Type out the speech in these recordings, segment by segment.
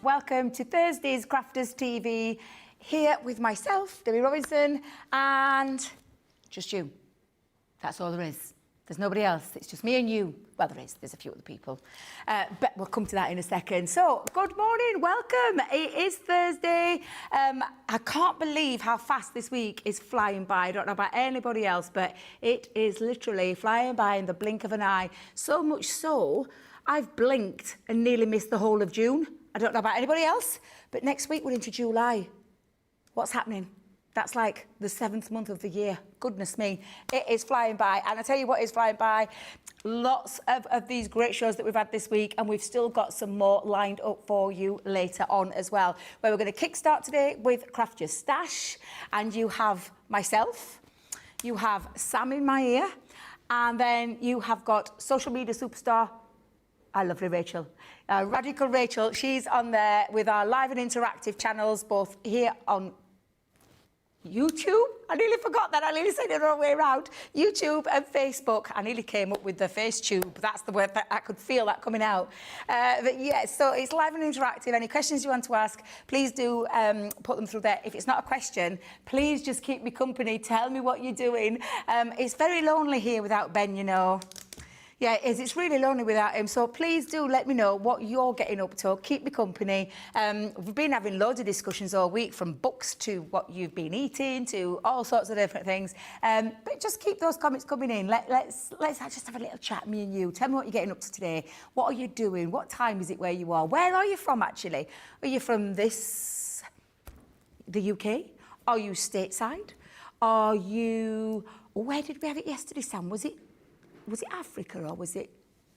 Welcome to Thursday's Crafters TV, here with myself, Debby Robinson, and just you. That's all there is. There's nobody else. It's just me and you. Well, there's a few other people, but we'll come to that in a second. So, good morning, welcome. It is Thursday. I can't believe how fast this week is flying by. I don't know about anybody else, but it is literally flying by in the blink of an eye. So much so, I've blinked and nearly missed the whole of June. I don't know about anybody else, but next week we're into July. What's happening? That's like the 7th month of the year. Goodness me, it is flying by. And I tell you what is flying by, lots of these great shows that we've had this week, and we've still got some more lined up for you later on as well, where we're going to kickstart today with Craft Your Stash. And you have myself, you have Sam in my ear, and then you have got social media superstar, our lovely Rachel. Radical Rachel, she's on there with our live and interactive channels, both here on YouTube. I nearly forgot that. I nearly said it the wrong way around. YouTube and Facebook. I nearly came up with the face tube. That's the word that I could feel that coming out. But yeah, so it's live and interactive. Any questions you want to ask, please do put them through there. If it's not a question, please just keep me company. Tell me what you're doing. It's very lonely here without Ben, you know. Yeah, it is. It's really lonely without him. So please do let me know what you're getting up to. Keep me company. We've been having loads of discussions all week, from books to what you've been eating to all sorts of different things. But just keep those comments coming in. Let's just have a little chat, me and you. Tell me what you're getting up to today. What are you doing? What time is it where you are? Where are you from, actually? Are you from the UK? Are you stateside? Are you... Where did we have it yesterday, Sam? Was it Africa or was it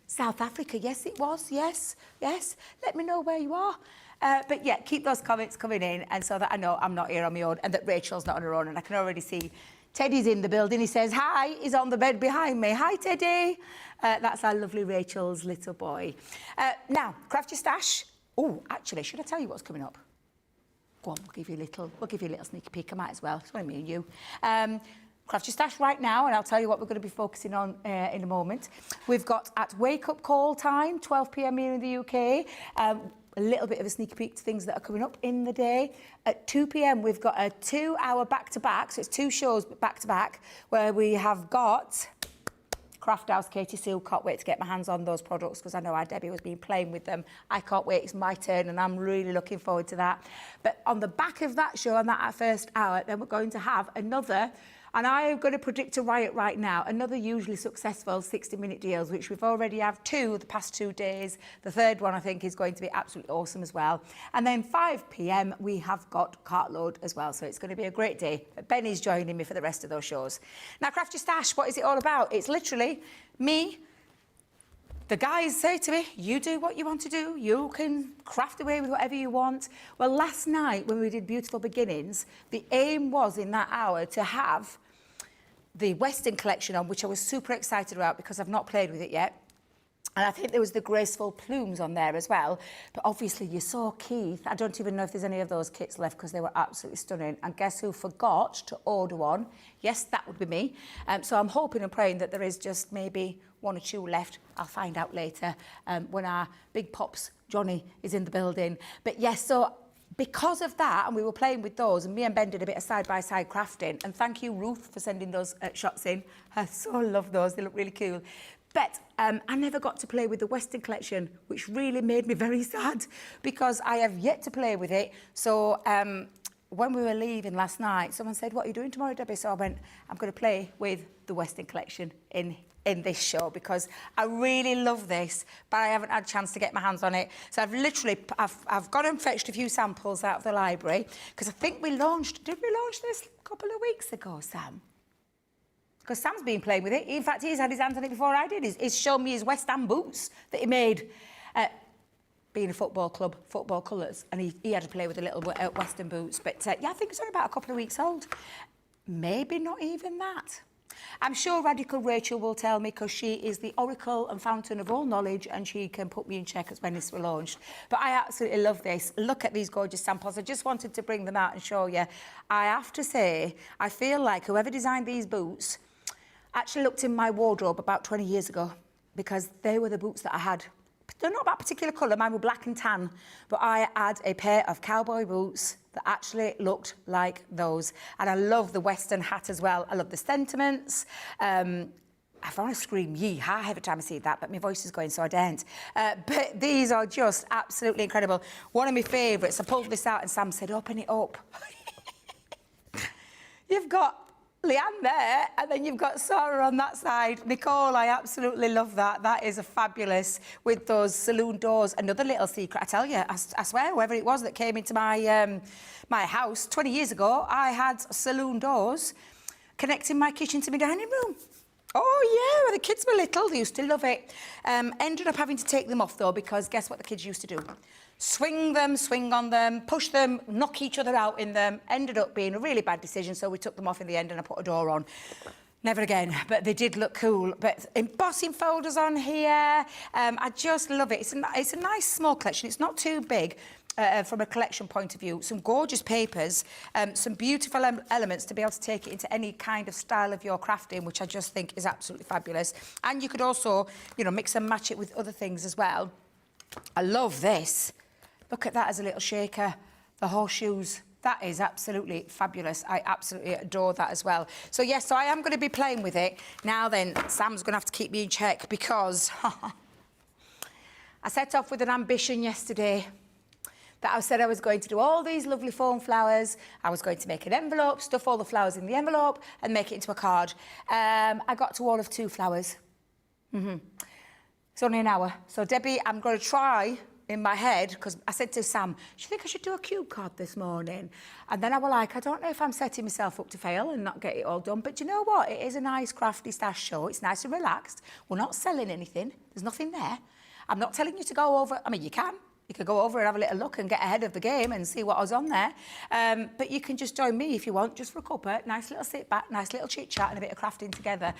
South Africa? Yes, it was. Yes. Let me know where you are. But yeah, keep those comments coming in, and so that I know I'm not here on my own and that Rachel's not on her own. And I can already see Teddy's in the building. He says hi. He's on the bed behind me. Hi, Teddy. That's our lovely Rachel's little boy. Now, Craft Your Stash. Oh, actually, should I tell you what's coming up? Go on, we'll give you a little sneaky peek. I might as well. It's only me and you. Craft Your Stash right now, and I'll tell you what we're going to be focusing on in a moment. We've got at wake-up call time, 12 p.m. here in the UK, a little bit of a sneak peek to things that are coming up in the day. At 2 p.m. we've got a 2-hour back-to-back, so it's 2 shows back-to-back, where we have got Craft House, Katie Sue. Can't wait to get my hands on those products because I know our Debbie has been playing with them. I can't wait, it's my turn and I'm really looking forward to that. But on the back of that show and that first hour, then we're going to have another, and I'm going to predict a riot right now, another hugely successful 60-minute deals, which we've already had 2 the past 2 days. The third one, I think, is going to be absolutely awesome as well. And then 5 p.m, we have got Cartload as well. So it's going to be a great day. But Benny's joining me for the rest of those shows. Now, Craft Your Stash, what is it all about? It's literally me. The guys say to me, you do what you want to do. You can craft away with whatever you want. Well, last night when we did Beautiful Beginnings, the aim was in that hour to have the Western collection on, which I was super excited about because I've not played with it yet. And I think there was the graceful plumes on there as well. But obviously you saw Keith. I don't even know if there's any of those kits left because they were absolutely stunning. And guess who forgot to order one? Yes, that would be me. So I'm hoping and praying that there is just maybe 1 or 2 left. I'll find out later when our big pops, Johnny, is in the building. But yes, so because of that, and we were playing with those, and me and Ben did a bit of side-by-side crafting, and thank you, Ruth, for sending those shots in. I so love those. They look really cool. But I never got to play with the Western collection, which really made me very sad because I have yet to play with it. So when we were leaving last night, someone said, what are you doing tomorrow, Debbie? So I went, I'm going to play with the Western collection in this show because I really love this, but I haven't had a chance to get my hands on it. So I've gone and fetched a few samples out of the library because I think did we launch this a couple of weeks ago, Sam? Because Sam's been playing with it. In fact, he's had his hands on it before I did. He's shown me his West Ham boots that he made, being a football club, football colours, and he had to play with the little Western boots. But yeah, I think it's only about a couple of weeks old. Maybe not even that. I'm sure Radical Rachel will tell me because she is the oracle and fountain of all knowledge and she can put me in check as when this was launched. But I absolutely love this. Look at these gorgeous samples. I just wanted to bring them out and show you. I have to say, I feel like whoever designed these boots actually looked in my wardrobe about 20 years ago because they were the boots that I had They're not that particular colour, mine were black and tan, but I had a pair of cowboy boots that actually looked like those. And I love the Western hat as well. I love the sentiments. I want to scream yee-haw every time I see that, but my voice is going, so I daren't. But these are just absolutely incredible. One of my favourites, I pulled this out and Sam said, open it up. You've got Leanne there, and then you've got Sarah on that side. Nicole, I absolutely love that. That is a fabulous, with those saloon doors. Another little secret, I tell you, I swear, whoever it was that came into my, my house 20 years ago, I had saloon doors connecting my kitchen to my dining room. Oh, yeah, when the kids were little, they used to love it. Ended up having to take them off, though, because guess what the kids used to do? Swing them, swing on them, push them, knock each other out in them. Ended up being a really bad decision, so we took them off in the end and I put a door on. Never again, but they did look cool. But embossing folders on here. I just love it. It's a nice small collection. It's not too big. From a collection point of view, some gorgeous papers, some beautiful elements to be able to take it into any kind of style of your crafting, which I just think is absolutely fabulous. And you could also, you know, mix and match it with other things as well. I love this. Look at that as a little shaker, the horseshoes. That is absolutely fabulous. I absolutely adore that as well. So, yes, so I am going to be playing with it. Now then, Sam's going to have to keep me in check because I set off with an ambition yesterday that I said I was going to do all these lovely foam flowers. I was going to make an envelope, stuff all the flowers in the envelope and make it into a card. I got to all of 2 flowers. It's only an hour. So, Debbie, I'm going to try in my head, because I said to Sam, do you think I should do a cube card this morning? And then I was like, I don't know if I'm setting myself up to fail and not get it all done. But do you know what? It is a nice crafty stash show. It's nice and relaxed. We're not selling anything. There's nothing there. I'm not telling you to go over. I mean, you can. You could go over and have a little look and get ahead of the game and see what was on there. But you can just join me if you want, just for a cuppa. Nice little sit back, nice little chit chat and a bit of crafting together.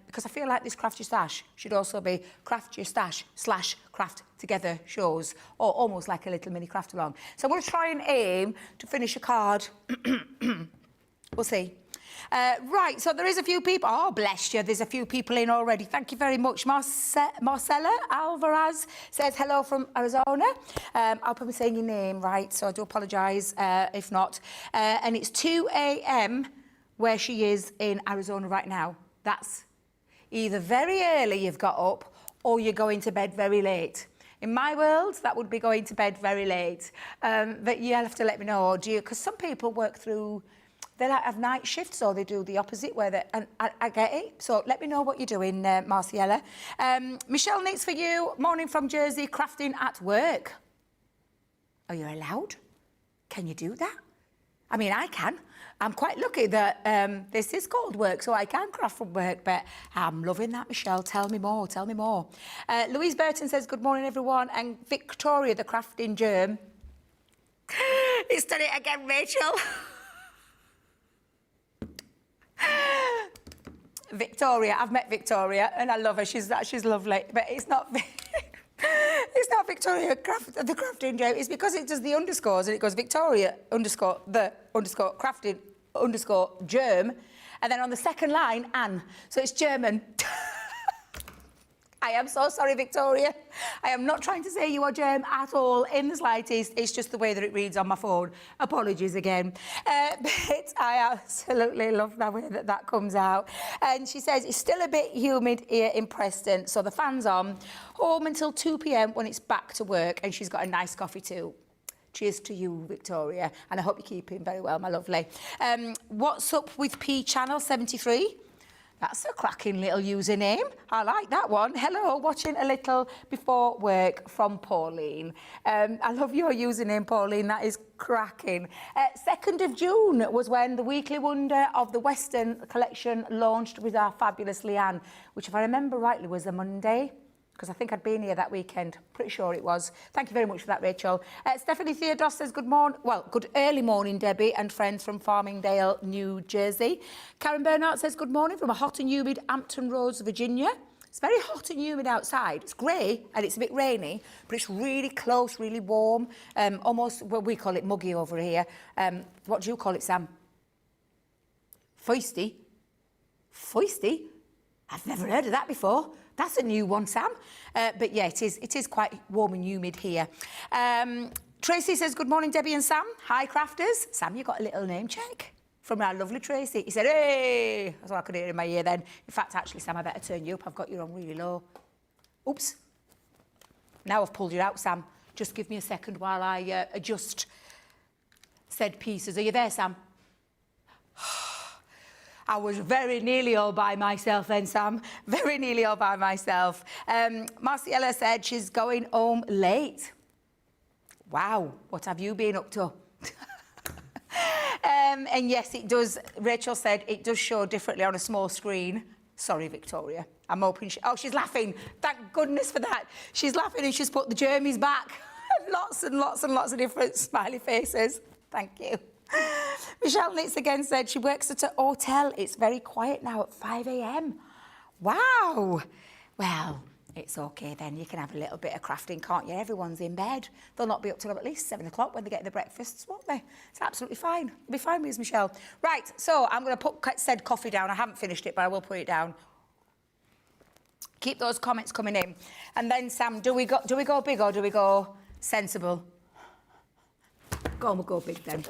Because I feel like this Craft Your Stash should also be Craft Your Stash / Craft Together shows, or almost like a little mini craft along. So I'm going to try and aim to finish a card. We'll see. Right, so there is a few people. Oh, bless you, there's a few people in already. Thank you very much. Marcella Alvarez says hello from Arizona. I hope I'm saying your name right, so I do apologise if not. And it's 2 a.m. where she is in Arizona right now. That's either very early you've got up or you're going to bed very late. In my world, that would be going to bed very late. But you'll have to let me know, do you? Because some people work through... They like have night shifts, or they do the opposite, and I get it. So let me know what you're doing, Marciella. Michelle Knits for you. Morning from Jersey, crafting at work. Are you allowed? Can you do that? I mean, I can. I'm quite lucky that this is called work, so I can craft from work, but I'm loving that, Michelle. Tell me more, tell me more. Louise Burton says, good morning, everyone. And Victoria, the crafting germ. It's done it again, Rachel. Victoria, I've met Victoria and I love her. She's lovely, but it's not. It's not Victoria the crafting germ. It's because it does the underscores and it goes Victoria underscore the underscore crafting underscore germ, and then on the second line Anne. So it's German. I am so sorry, Victoria. I am not trying to say you are germ at all in the slightest. It's just the way that it reads on my phone. Apologies again. But I absolutely love the way that comes out. And she says, it's still a bit humid here in Preston, so the fan's on. Home until 2 p.m. when it's back to work, and she's got a nice coffee too. Cheers to you, Victoria. And I hope you're keeping very well, my lovely. What's up with P Channel 73? That's a cracking little username. I like that one. Hello, watching a little before work from Pauline. I love your username, Pauline. That is cracking. 2nd of June was when the Weekly Wonder of the Western collection launched with our fabulous Leanne, which, if I remember rightly, was a Monday, because I think I'd been here that weekend. Pretty sure it was. Thank you very much for that, Rachel. Stephanie Theodos says, good morning. Well, good early morning, Debbie and friends from Farmingdale, New Jersey. Karen Bernhardt says, good morning from a hot and humid Hampton Roads, Virginia. It's very hot and humid outside. It's grey and it's a bit rainy, but it's really close, really warm. Almost, well, we call it muggy over here. What do you call it, Sam? Foisty? Foisty? I've never heard of that before. That's a new one, Sam. But yeah, it is quite warm and humid here. Tracy says, good morning, Debbie and Sam. Hi, crafters. Sam, you got a little name check from our lovely Tracy. He said, hey. That's what I could hear in my ear then. In fact, actually, Sam, I better turn you up. I've got you on really low. Oops. Now I've pulled you out, Sam. Just give me a second while I adjust said pieces. Are you there, Sam? I was very nearly all by myself then, Sam. Very nearly all by myself. Marciella said she's going home late. Wow, what have you been up to? And yes, it does. Rachel said it does show differently on a small screen. Sorry, Victoria. I'm hoping oh, she's laughing. Thank goodness for that. She's laughing and she's put the germies back. Lots and lots and lots of different smiley faces. Thank you. Michelle Nitz again said she works at a hotel. It's very quiet now at 5 a.m. Wow. Well, it's okay then. You can have a little bit of crafting, can't you? Everyone's in bed. They'll not be up till at least 7 o'clock when they get their breakfasts, won't they? It's absolutely fine. It'll be fine with Michelle. Right, so I'm going to put said coffee down. I haven't finished it, but I will put it down. Keep those comments coming in. And then, Sam, do we go big or do we go sensible? We'll go big then.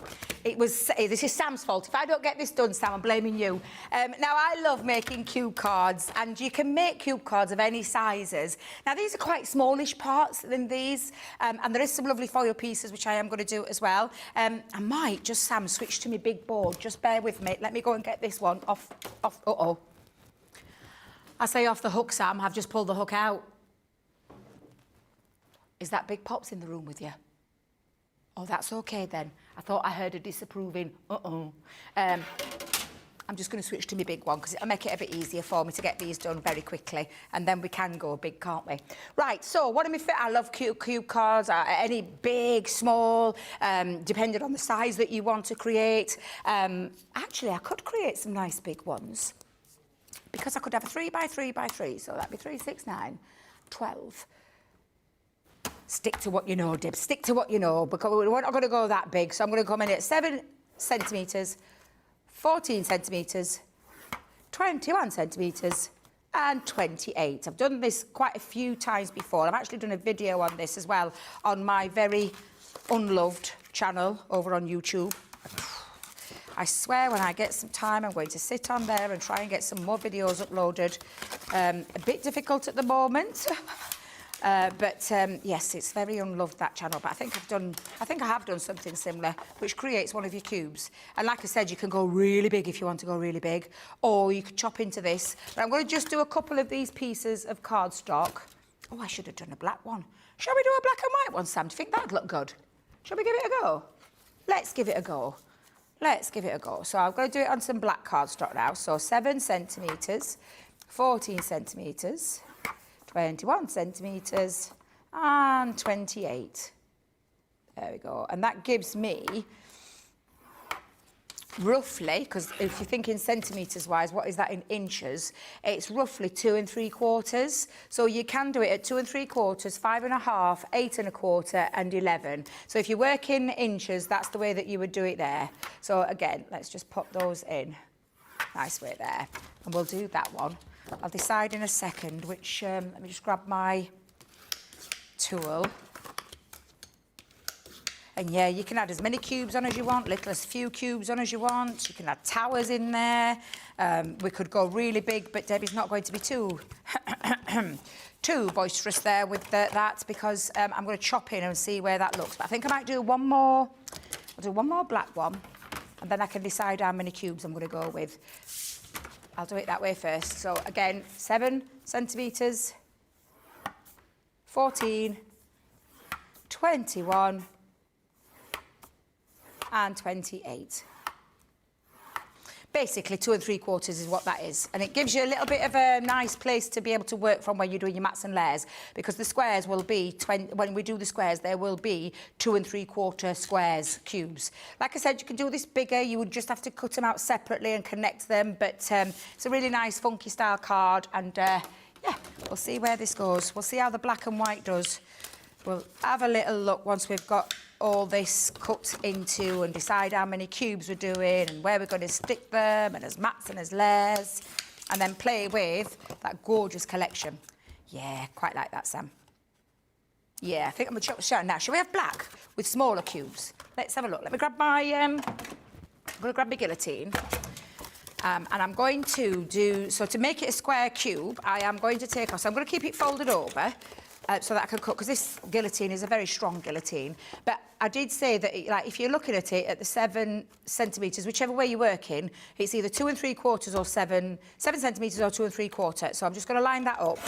This is Sam's fault. If I don't get this done, Sam, I'm blaming you. Now, I love making cube cards, and you can make cube cards of any sizes. Now, these are quite smallish parts than these, and there is some lovely foil pieces, which I am going to do as well. I might just, Sam, switch to my big board. Just bear with me. Let me go and get this one off. Uh-oh. I say off the hook, Sam. I've just pulled the hook out. Is that Big Pops in the room with you? Oh, that's okay then. I thought I heard a disapproving, I'm just going to switch to my big one because it'll make it a bit easier for me to get these done very quickly. And then we can go big, can't we? Right, so what am I love cube cards, any big, small, depending on the size that you want to create. Actually, I could create some nice big ones because I could have a 3 by 3 by 3. So that'd be 3, 6, 9, 12. Stick to what you know, Deb. Stick to what you know, because we're not going to go that big. So I'm going to come in at 7 centimetres, 14 centimetres, 21 centimetres, and 28. I've done this quite a few times before. I've actually done a video on this as well on my very unloved channel over on YouTube. I swear when I get some time, I'm going to sit on there and try and get some more videos uploaded. A bit difficult at the moment. But yes, it's very unloved, that channel, but I think I have done something similar, which creates one of your cubes. And like I said, you can go really big if you want to go really big, or you could chop into this. But I'm going to just do a couple of these pieces of cardstock. Oh, I should have done a black one. Shall we do a black and white one, Sam? Do you think that'd look good? Shall we give it a go? Let's give it a go. Let's give it a go. So I'm going to do it on some black cardstock now. So 7 centimetres, 14 centimetres, 21 centimetres and 28. There we go. And that gives me roughly, because if you're thinking centimetres wise, what is that in inches? It's roughly 2 3/4. So you can do it at 2 3/4, 5 1/2, 8 1/4 and 11. So if you work in inches, that's the way that you would do it there. So again, let's just pop those in. Nice way there. And we'll do that one. I'll decide in a second which, let me just grab my tool. And yeah, you can add as many cubes on as you want, little as few cubes on as you want. You can add towers in there. We could go really big, but Debbie's not going to be too boisterous there with that because I'm going to chop in and see where that looks. But I think I might do one more. I'll do one more black one, and then I can decide how many cubes I'm going to go with. I'll do it that way first. So again, 7 centimetres, 14, 21, and 28. Basically 2 3/4 is what that is, and it gives you a little bit of a nice place to be able to work from when you're doing your mats and layers, because the squares will be when we do the squares, there will be 2 3/4 squares, cubes. Like I said, you can do this bigger. You would just have to cut them out separately and connect them, but it's a really nice funky style card, and yeah, we'll see where this goes. We'll see how the black and white does. We'll have a little look once we've got all this cut into and decide how many cubes we're doing and where we're going to stick them and as mats and as layers, and then play with that gorgeous collection. Yeah, quite like that, Sam. Yeah, I think I'm going to show now. Shall we have black with smaller cubes? Let's have a look. Let me grab my, I'm going to grab my guillotine. And I'm going to do, so to make it a square cube, I am going to take off, so I'm going to keep it folded over so that I can cut, because this guillotine is a very strong guillotine. But I did say that, like, if you're looking at it at the 7 centimetres, whichever way you work in, it's either 2 3/4 or 7 centimetres or 2 3/4. So I'm just going to line that up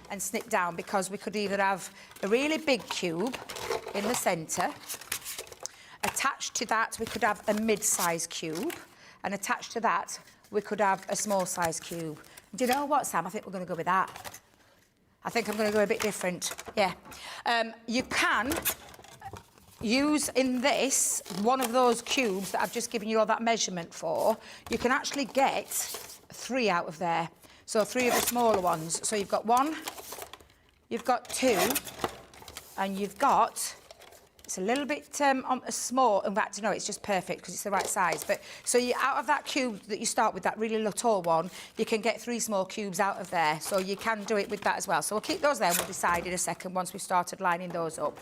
and snip down, because we could either have a really big cube in the centre. Attached to that, we could have a mid-size cube. And attached to that, we could have a small-size cube. Do you know what, Sam? I think we're going to go with that. I think I'm going to go a bit different. Yeah. You can use in this one of those cubes that I've just given you all that measurement for. You can actually get 3 out of there. So 3 of the smaller ones. So you've got 1, you've got 2, and you've got... It's a little bit on a small, in fact, no, it's just perfect because it's the right size. But so you, out of that cube that you start with, that really tall one, you can get 3 small cubes out of there. So you can do it with that as well. So we'll keep those there and we'll decide in a second once we've started lining those up.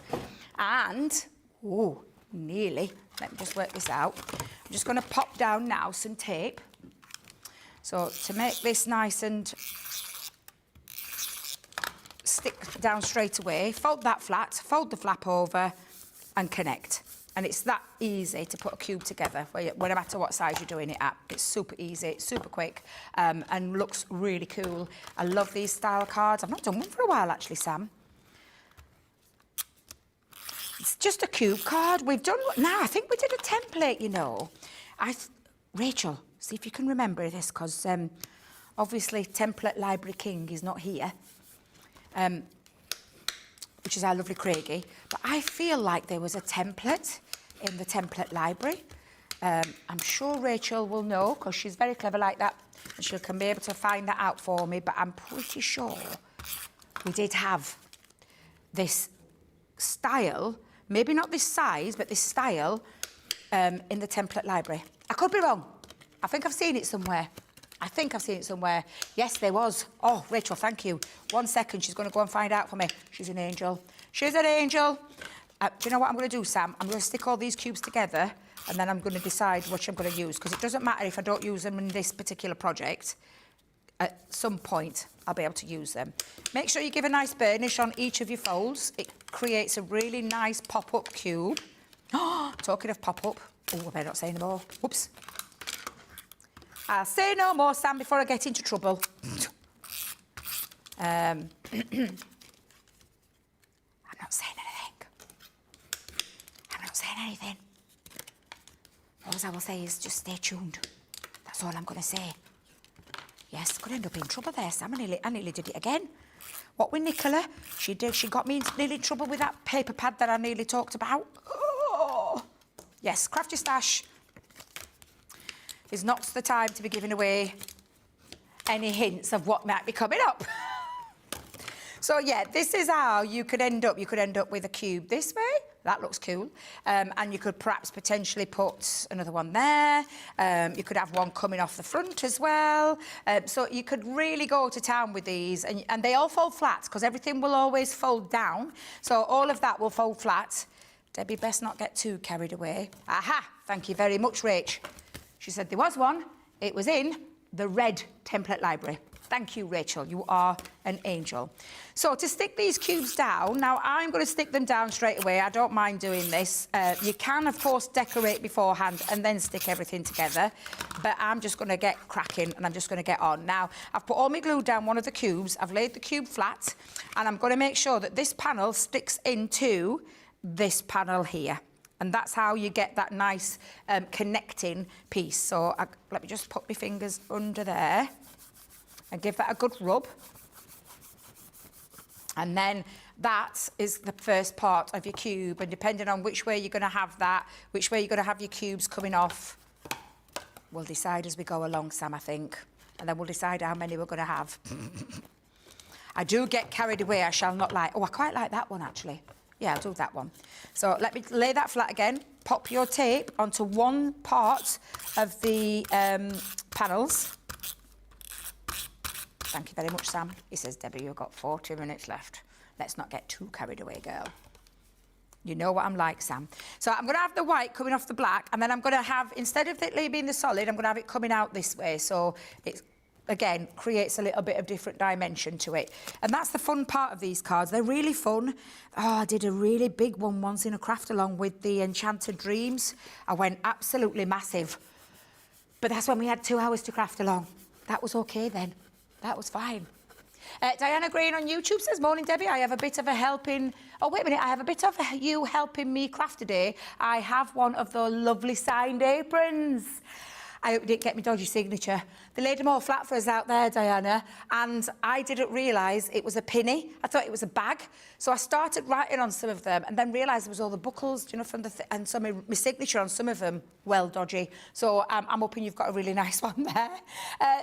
And, oh, nearly. Let me just work this out. I'm just going to pop down now some tape. So to make this nice and stick down straight away, fold that flat, fold the flap over, and connect. And it's that easy to put a cube together, no matter what size you're doing it at. It's super easy, it's super quick, and looks really cool. I love these style cards. I've not done one for a while, actually, Sam. It's just a cube card. We've done, now I think we did a template, you know. Rachel, see if you can remember this, because obviously Template Library King is not here. Which is our lovely Craigie, but I feel like there was a template in the template library. I'm sure Rachel will know, because she's very clever like that, and she can be able to find that out for me, but I'm pretty sure we did have this style, maybe not this size, but this style in the template library. I could be wrong. I think I've seen it somewhere. Yes, there was. Oh, Rachel, thank you. 1 second, she's going to go and find out for me. She's an angel. She's an angel. Do you know what I'm going to do, Sam? I'm going to stick all these cubes together, and then I'm going to decide which I'm going to use, because it doesn't matter if I don't use them in this particular project. At some point, I'll be able to use them. Make sure you give a nice burnish on each of your folds. It creates a really nice pop-up cube. Oh, talking of pop-up. Oh, I better not say no more. Whoops. I'll say no more, Sam, before I get into trouble. I'm not saying anything. I'm not saying anything. All I will say is just stay tuned. That's all I'm going to say. Yes, could end up in trouble there, Sam. I nearly did it again. What with Nicola? She got me nearly in trouble with that paper pad that I nearly talked about. Oh. Yes, Crafty Stash is not the time to be giving away any hints of what might be coming up. So yeah, this is how you could end up. You could end up with a cube this way. That looks cool. And you could perhaps potentially put another one there. You could have one coming off the front as well. So you could really go to town with these. And they all fold flat, because everything will always fold down. So all of that will fold flat. Debbie, best not get too carried away. Aha! Thank you very much, Rach. She said there was one. It was in the red template library. Thank you, Rachel. You are an angel. So to stick these cubes down, now I'm going to stick them down straight away. I don't mind doing this. You can, of course, decorate beforehand and then stick everything together. But I'm just going to get cracking and I'm just going to get on. Now, I've put all my glue down one of the cubes. I've laid the cube flat and I'm going to make sure that this panel sticks into this panel here. And that's how you get that nice connecting piece. So let me just put my fingers under there and give that a good rub. And then that is the first part of your cube. And depending on which way you're going to have that, which way you're going to have your cubes coming off, we'll decide as we go along, Sam, I think. And then we'll decide how many we're going to have. I do get carried away, I shall not lie. Oh, I quite like that one, actually. Yeah, I'll do that one. So let me lay that flat again. Pop your tape onto one part of the panels. Thank you very much, Sam. He says, Debbie, you've got 40 minutes left. Let's not get too carried away, girl. You know what I'm like, Sam. So I'm going to have the white coming off the black, and then I'm going to have, instead of it being the solid, I'm going to have it coming out this way. So it, again, creates a little bit of different dimension to it. And that's the fun part of these cards. They're really fun. Oh, I did a really big one once in a craft along with the Enchanted Dreams. I went absolutely massive. But that's when we had 2 hours to craft along. That was okay then. That was fine. Diana Green on YouTube says, morning, Debbie. I have a bit of a helping... Oh, wait a minute. I have a bit of you helping me craft today. I have one of the lovely signed aprons. I hope you didn't get me dodgy signature. They laid them all flat for us out there, Diana, and I didn't realise it was a pinny. I thought it was a bag. So I started writing on some of them and then realised there was all the buckles, you know, from the... and so my signature on some of them, well dodgy. So I'm hoping you've got a really nice one there.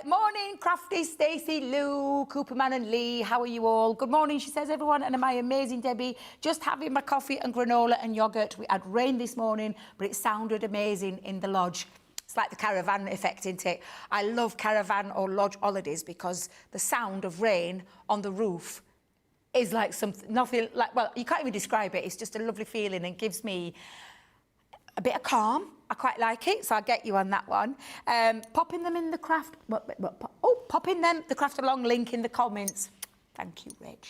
Morning, Crafty, Stacey, Lou, Cooperman and Lee. How are you all? Good morning, she says, everyone, and am I amazing, Debbie? Just having my coffee and granola and yoghurt. We had rain this morning, but it sounded amazing in the lodge. It's like the caravan effect, isn't it? I love caravan or lodge holidays because the sound of rain on the roof is like something, nothing like, well, you can't even describe it. It's just a lovely feeling and gives me a bit of calm. I quite like it, so I'll get you on that one. Popping them in the craft, popping them, the craft along link in the comments. Thank you, Reg.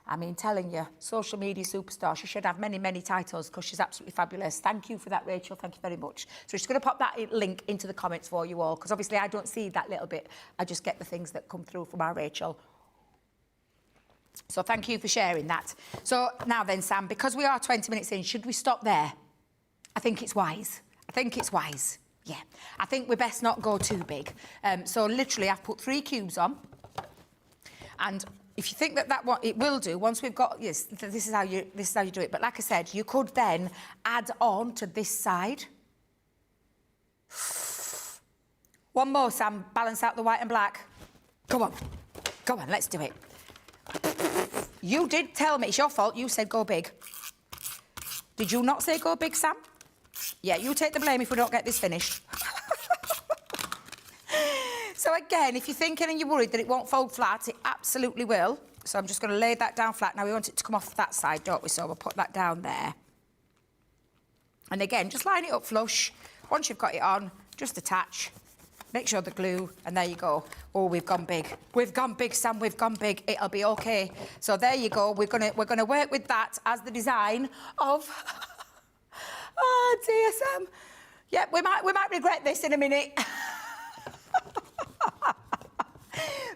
I mean, telling you, social media superstar. She should have many, many titles because she's absolutely fabulous. Thank you for that, Rachel. Thank you very much. So she's going to pop that link into the comments for you all because obviously I don't see that little bit. I just get the things that come through from our Rachel. So thank you for sharing that. So now then, Sam, because we are 20 minutes in, should we stop there? I think it's wise. I think it's wise. Yeah. I think we best not go too big. So literally, I've put 3 cubes on. And if you think that what it will do, once we've got, yes, this is how you do it. But like I said, you could then add on to this side. One more, Sam. Balance out the white and black. Go on. Go on, let's do it. You did tell me, it's your fault, you said go big. Did you not say go big, Sam? Yeah, you take the blame if we don't get this finished. So again, if you're thinking and you're worried that it won't fold flat, it absolutely will. So I'm just going to lay that down flat. Now we want it to come off that side, don't we? So we'll put that down there. And again, just line it up flush. Once you've got it on, just attach. Make sure the glue, and there you go. Oh, we've gone big. We've gone big, Sam. We've gone big. It'll be okay. So there you go. We're gonna work with that as the design of. Oh dear, Sam. Yeah, we might regret this in a minute.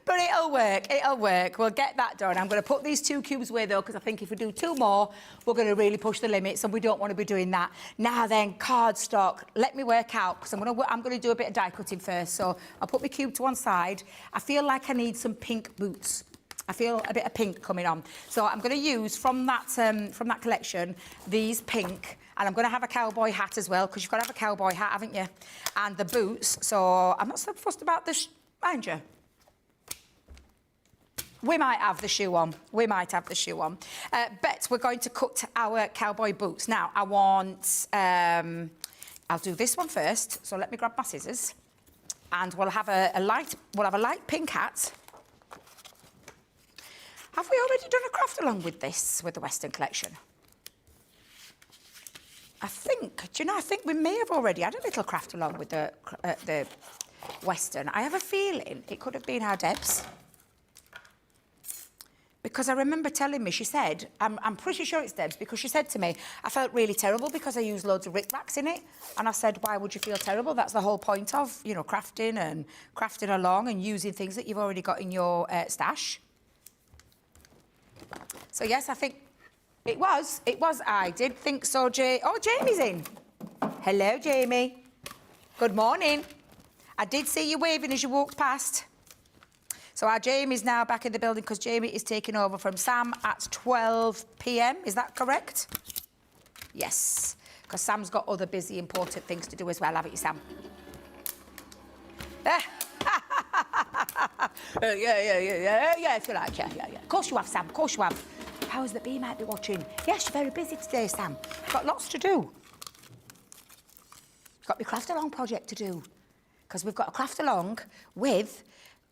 But it'll work, it'll work. We'll get that done. I'm going to put these 2 cubes away, though, because I think if we do 2 more, we're going to really push the limits, and we don't want to be doing that. Now then, cardstock. Let me work out, because I'm going to do a bit of die cutting first. So I'll put my cube to one side. I feel like I need some pink boots. I feel a bit of pink coming on. So I'm going to use, from that collection, these pink. And I'm going to have a cowboy hat as well, because you've got to have a cowboy hat, haven't you? And the boots. So I'm not so fussed about the... mind you. We might have the shoe on. We might have the shoe on. But we're going to cut our cowboy boots. Now, I want... I'll do this one first. So let me grab my scissors. And we'll have a light pink hat. Have we already done a craft along with this, with the Western collection? I think, do you know, I think we may have already had a little craft along with the Western. I have a feeling it could have been our Deb's. Because I remember telling me, she said, I'm pretty sure it's Deb's, because she said to me, I felt really terrible because I used loads of rickracs in it. And I said, why would you feel terrible? That's the whole point of, you know, crafting and crafting along and using things that you've already got in your stash. So yes, I think it was. I did think so, Oh, Jamie's in. Hello, Jamie. Good morning. I did see you waving as you walked past. So our Jamie's now back in the building because Jamie is taking over from Sam at 12 p.m. Is that correct? Yes, because Sam's got other busy, important things to do as well, haven't you, Sam? Yeah, if you like, yeah. Of course you have, Sam, of course you have. Powers that be might be watching. Yes, you're very busy today, Sam. Got lots to do. Got my craft along project to do. Because we've got a craft along with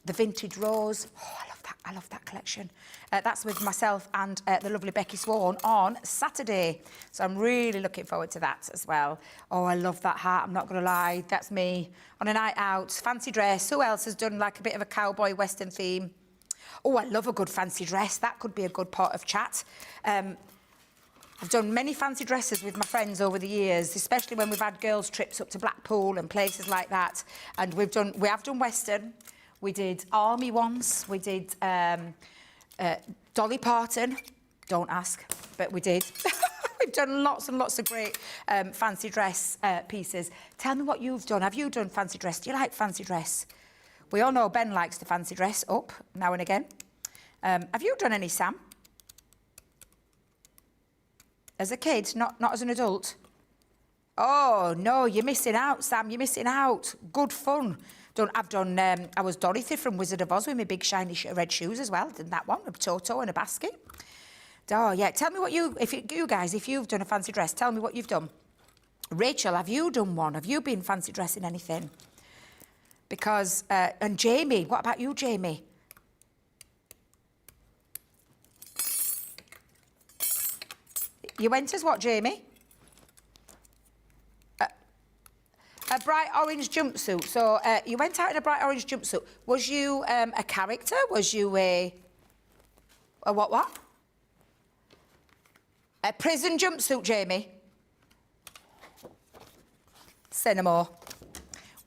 the vintage rose. Oh, I love that collection. That's with myself and the lovely Becky Swan on Saturday. So I'm really looking forward to that as well. Oh, I love that hat, I'm not going to lie. That's me on a night out, fancy dress. Who else has done like a bit of a cowboy western theme? Oh, I love a good fancy dress. That could be a good part of chat. I've done many fancy dresses with my friends over the years, especially when we've had girls' trips up to Blackpool and places like that. And we have done western. We did army once. We did Dolly Parton. Don't ask, but we did. We've done lots and lots of great fancy dress pieces. Tell me what you've done. Have you done fancy dress? Do you like fancy dress? We all know Ben likes to fancy dress up now and again. Have you done any, Sam? As a kid, not as an adult? Oh, no, you're missing out, Sam. You're missing out. Good fun. I was Dorothy from Wizard of Oz with my big shiny red shoes as well. Did that one, a Toto and a basket. Oh, yeah. Tell me what if you've done a fancy dress, tell me what you've done. Rachel, have you done one? Have you been fancy dressing anything? Because, and Jamie, what about you, Jamie? You went as what, Jamie? A bright orange jumpsuit. So you went out in a bright orange jumpsuit. Was you a character? Was you a what? A prison jumpsuit, Jamie? Say no more.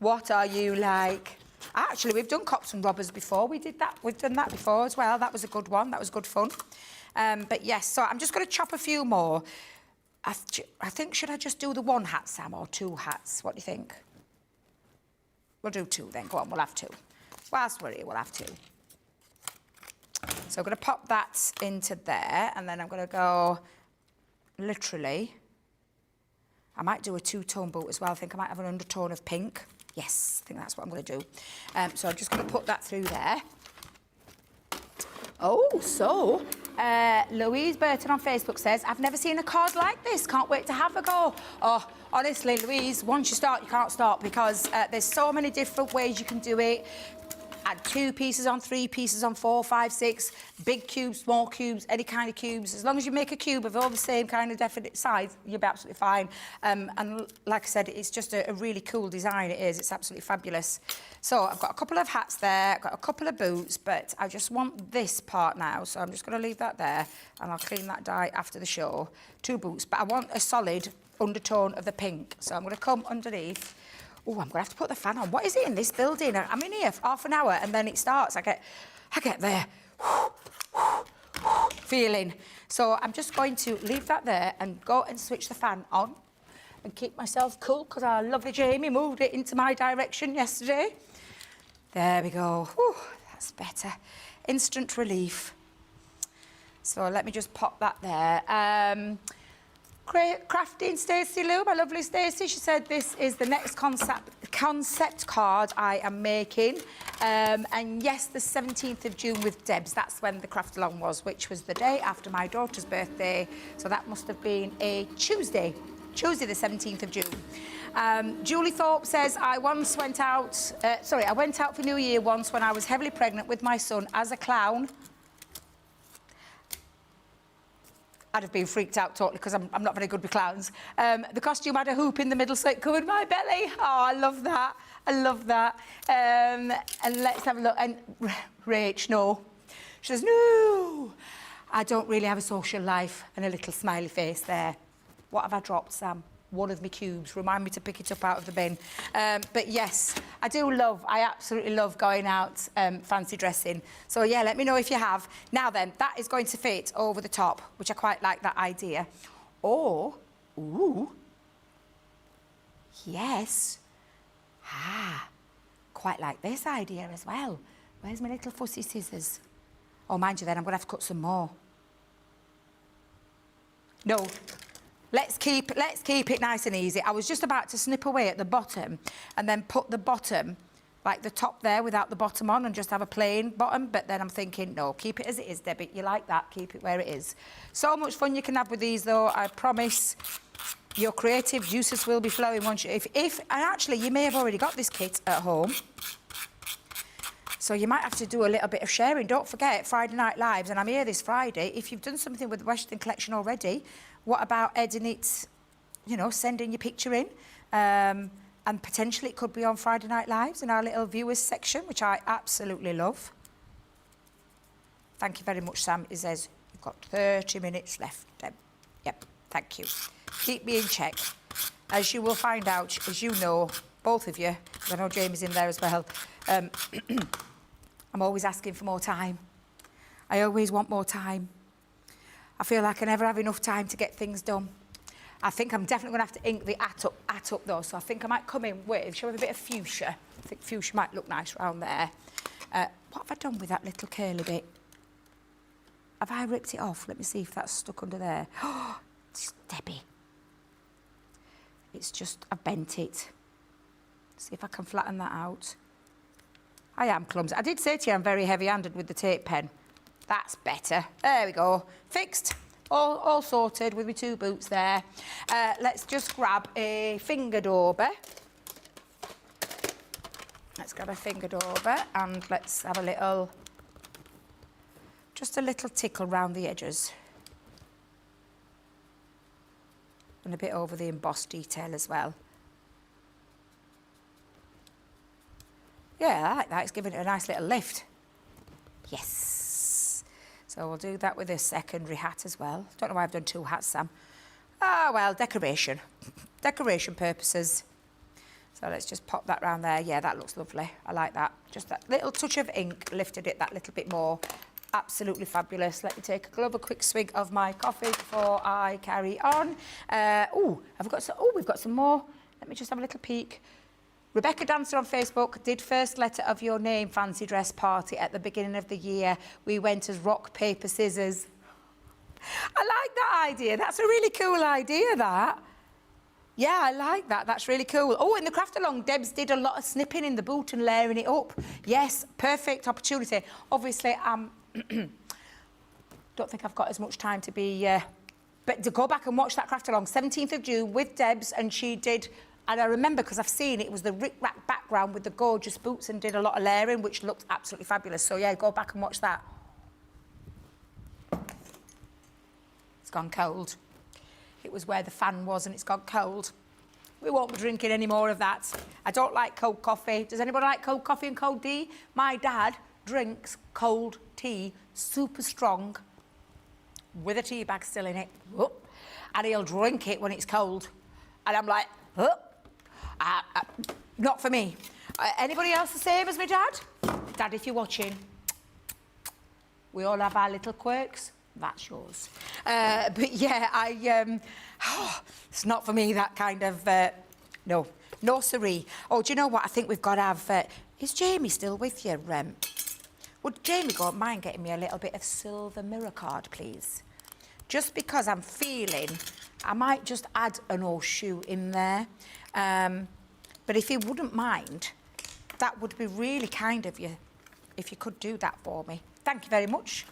What are you like? Actually, we've done cops and robbers before. We did that. We've done that before as well. That was a good one. That was good fun. But yes, so I'm just going to chop a few more. I think, should I just do the one hat, Sam, or two hats? What do you think? We'll do two then. Go on, we'll have two. Whilst we're here, we'll have two. So I'm going to pop that into there, and then I'm going to go, literally, I might do a two-tone boot as well. I think I might have an undertone of pink. Yes, I think that's what I'm going to do. So I'm just going to put that through there. Oh, so Louise Burton on Facebook says, I've never seen a card like this. Can't wait to have a go. Oh, honestly, Louise, once you start, you can't stop because there's so many different ways you can do it. Add 2 pieces on, 3 pieces on, 4, 5, 6, big cubes, small cubes, any kind of cubes. As long as you make a cube of all the same kind of definite size, you'll be absolutely fine. And like I said, it's just a really cool design, it is. It's absolutely fabulous. So I've got a couple of hats there, I've got a couple of boots, but I just want this part now. So I'm just going to leave that there, and I'll clean that dye after the show. 2 boots, but I want a solid undertone of the pink. So I'm going to come underneath. Oh, I'm going to have to put the fan on. What is it in this building? I'm in here for half an hour and then it starts. I get there feeling. So I'm just going to leave that there and go and switch the fan on and keep myself cool because our lovely Jamie moved it into my direction yesterday. There we go. Whew, that's better. Instant relief. So let me just pop that there. Crafting Stacey Lou, my lovely Stacey, she said this is the next concept card I am making. And yes, the 17th of June with Debs, that's when the craft along was, which was the day after my daughter's birthday. So that must have been a Tuesday the 17th of June. Julie Thorpe says, I went out for New Year once when I was heavily pregnant with my son as a clown. I'd have been freaked out totally because I'm not very good with clowns. The costume had a hoop in the middle so it covered my belly. Oh, I love that. I love that. And let's have a look. And Rach, no. She says, no, I don't really have a social life. And a little smiley face there. What have I dropped, Sam? One of my cubes. Remind me to pick it up out of the bin. But yes, I absolutely love going out fancy dressing. So yeah, let me know if you have. Now then, that is going to fit over the top, which I quite like that idea. Or, ooh, yes. Quite like this idea as well. Where's my little fussy scissors? Oh, mind you then, I'm going to have to cut some more. No. Let's keep it nice and easy. I was just about to snip away at the bottom and then put the bottom, like the top there without the bottom on and just have a plain bottom, but then I'm thinking, no, keep it as it is, Debbie. You like that, keep it where it is. So much fun you can have with these though, I promise. Your creative juices will be flowing once you, and actually you may have already got this kit at home. So you might have to do a little bit of sharing. Don't forget, Friday Night Lives, and I'm here this Friday. If you've done something with the Western Collection already, what about editing it, you know, sending your picture in? And potentially it could be on Friday Night Lives in our little viewers section, which I absolutely love. Thank you very much, Sam. It says you've got 30 minutes left. Yep, thank you. Keep me in check. As you will find out, as you know, both of you, because I know Jamie's in there as well, I'm always asking for more time. I always want more time. I feel like I never have enough time to get things done. I think I'm definitely going to have to ink the at up though, so I think I might come in with, shall we have a bit of fuchsia? I think fuchsia might look nice around there. What have I done with that little curly bit? Have I ripped it off? Let me see if that's stuck under there. Oh, it's Debbie. It's just, I've bent it. See if I can flatten that out. I am clumsy. I did say to you I'm very heavy-handed with the tape pen. That's better. There we go. Fixed. All sorted with my 2 boots there. Let's just grab a finger dauber. Let's grab a finger dauber and let's have a little, just a little tickle round the edges. And a bit over the embossed detail as well. Yeah, I like that. It's giving it a nice little lift. Yes. So we'll do that with a secondary hat as well. Don't know why I've done 2 hats, Sam. Ah, well, decoration. Decoration purposes. So let's just pop that round there. Yeah, that looks lovely. I like that. Just that little touch of ink lifted it that little bit more. Absolutely fabulous. Let me take a quick swig of my coffee before I carry on. We've got some more. Let me just have a little peek. Rebecca Dancer on Facebook did first letter of your name fancy dress party at the beginning of the year. We went as rock, paper, scissors. I like that idea. That's a really cool idea, that. Yeah, I like that. That's really cool. Oh, in the craft along, Debs did a lot of snipping in the boot and layering it up. Yes, perfect opportunity. Obviously, don't think I've got as much time to be... but to go back and watch that craft along, 17th of June with Debs, and she did... And I remember, because I've seen it, was the rick-rack background with the gorgeous boots and did a lot of layering, which looked absolutely fabulous. So, yeah, go back and watch that. It's gone cold. It was where the fan was and it's gone cold. We won't be drinking any more of that. I don't like cold coffee. Does anybody like cold coffee and cold tea? My dad drinks cold tea, super strong, with a tea bag still in it. Whoop. And he'll drink it when it's cold. And I'm like, not for me. Anybody else the same as my dad? Dad, if you're watching, we all have our little quirks. That's yours. But yeah, it's not for me, that kind of, no siree. Oh, do you know what? I think we've got to have, is Jamie still with you? Would Jamie go mind getting me a little bit of silver mirror card, please? Just because I'm feeling, I might just add an horseshoe in there. But if you wouldn't mind, that would be really kind of you, if you could do that for me. Thank you very much.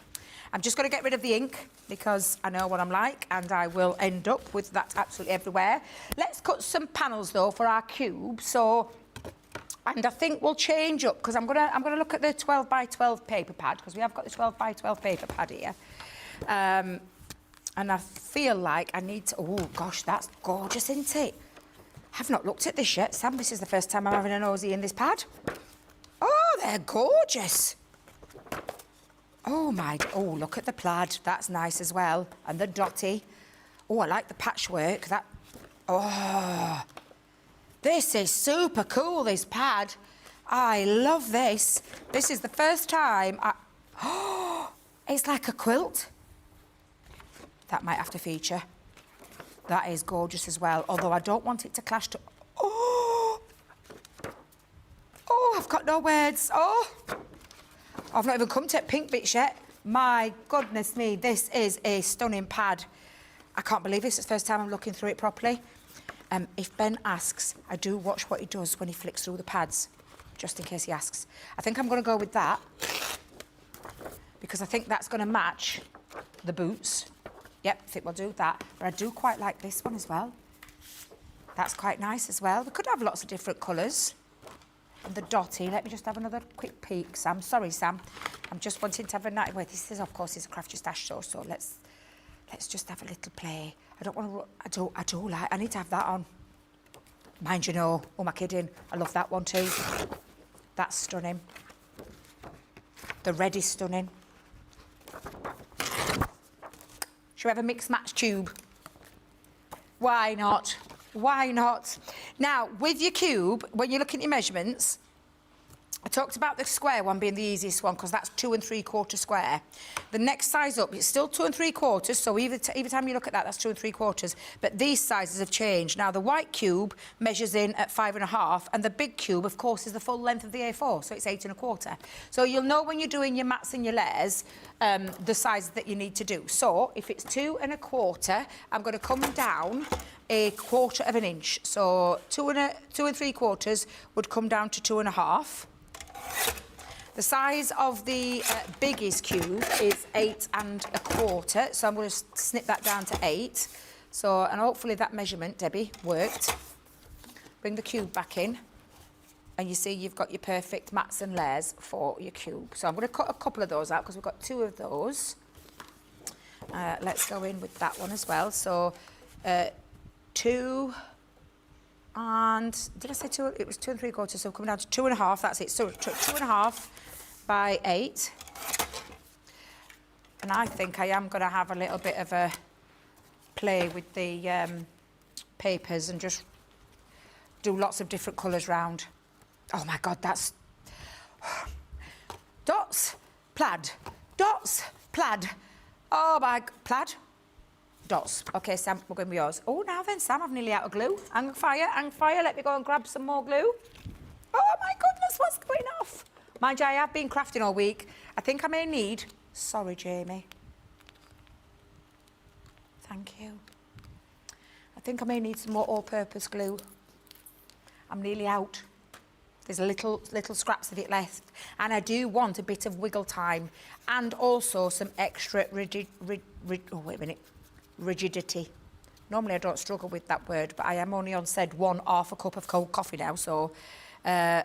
I'm just going to get rid of the ink because I know what I'm like and I will end up with that absolutely everywhere. Let's cut some panels though for our cube. So, and I think we'll change up because I'm gonna look at the 12 by 12 paper pad because we have got the 12 by 12 paper pad here. And I feel like I need to, oh gosh, that's gorgeous, isn't it? I've not looked at this yet. Sam, this is the first time I'm having a nosy in this pad. Oh, they're gorgeous. Oh, look at the plaid. That's nice as well. And the dotty. Oh, I like the patchwork. This is super cool, this pad. I love this. This is the first time it's like a quilt. That might have to feature. That is gorgeous as well, although I don't want it to clash to... Oh, I've got no words. I've not even come to pink bits yet. My goodness me, this is a stunning pad. I can't believe this. It's the first time I'm looking through it properly. If Ben asks, I do watch what he does when he flicks through the pads, just in case he asks. I think I'm going to go with that because I think that's going to match the boots. Yep, I think we'll do that. But I do quite like this one as well. That's quite nice as well. We could have lots of different colours. and the dotty. Let me just have another quick peek, Sam. Sorry, Sam. I'm just wanting to have a night. Wait, this is, of course, is a crafty stash sauce, so let's just have a little play. I don't want to, I do like, I need to have that on. Mind you know, who am I kidding? I love that one too. That's stunning. The red is stunning. Should we have a mix match tube? Why not? Why not? Now, with your cube, when you look at your measurements, I talked about the square one being the easiest one because that's 2 3/4 square. The next size up, it's still 2 3/4, so every time you look at that, that's 2 3/4. But these sizes have changed. Now, the white cube measures in at 5 1/2, and the big cube, of course, is the full length of the A4, so it's 8 1/4. So you'll know when you're doing your mats and your layers, the size that you need to do. So if it's 2 1/4, I'm going to come down 1/4 of an inch. So 2 3/4 would come down to 2 1/2. The size of the biggest cube is 8 1/4, so I'm going to snip that down to 8. So, and hopefully that measurement, Debbie, worked. Bring the cube back in, and you see you've got your perfect mats and layers for your cube. So I'm going to cut a couple of those out because we've got 2 of those. Let's go in with that one as well. So 2 and, did I say 2? It was 2 3/4, so coming down to 2 1/2, that's it. So 2 1/2 by 8. And I think I am going to have a little bit of a play with the papers and just do lots of different colours round. Oh my God, that's... Dots, plaid, dots, plaid. Oh my... Plaid? Dots. Okay, Sam, we're going with yours. Oh, now then, Sam, I'm nearly out of glue. Hang fire, hang fire. Let me go and grab some more glue. Oh, my goodness, what's going off? Mind you, I have been crafting all week. I think I may need... Sorry, Jamie. Thank you. I think I may need some more all-purpose glue. I'm nearly out. There's little scraps of it left. And I do want a bit of wiggle time and also some extra rigidity. Normally I don't struggle with that word, but I am only on said 1/2 cup of cold coffee now, so I'll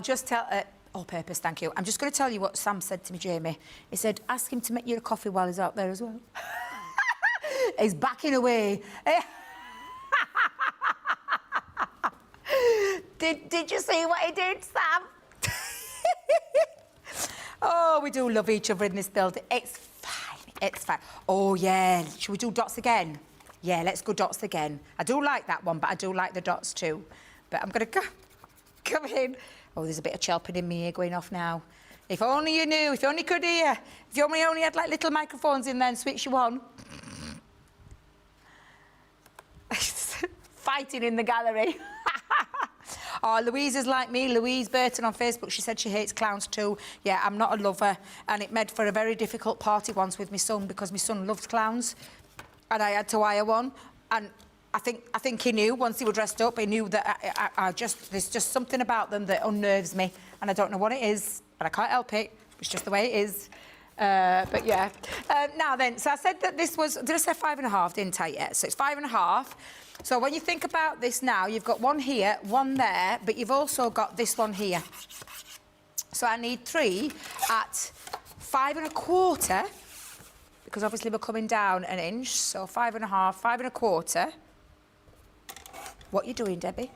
just tell all purpose, thank you. I'm just going to tell you what Sam said to me, Jamie. He said, ask him to make you a coffee while he's out there as well. He's backing away. Did you see what he did, Sam? Oh, we do love each other in this building. It's fine, it's fine. Oh, yeah, should we do dots again? Yeah, let's go dots again. I do like that one, but I do like the dots too. But I'm going to come in. Oh, there's a bit of chelping in me ear going off now. If only you knew, if you only could hear, if you only had like little microphones in there and switch you on. Fighting in the gallery. Oh, Louise is like me. Louise Burton on Facebook, she said she hates clowns too. Yeah, I'm not a lover. And it made for a very difficult party once with my son because my son loves clowns. And I had to hire one. And I think he knew once he was dressed up, he knew that there's just something about them that unnerves me. And I don't know what it is, but I can't help it. It's just the way it is. But yeah. Now then, so I said that this was, did I say 5 1/2, didn't I? Yeah, so it's 5 1/2. So when you think about this now, you've got one here, one there, but you've also got this one here. So I need 3 at 5 1/4, because obviously we're coming down an inch. So 5 1/2, 5 1/4. What are you doing, Debbie?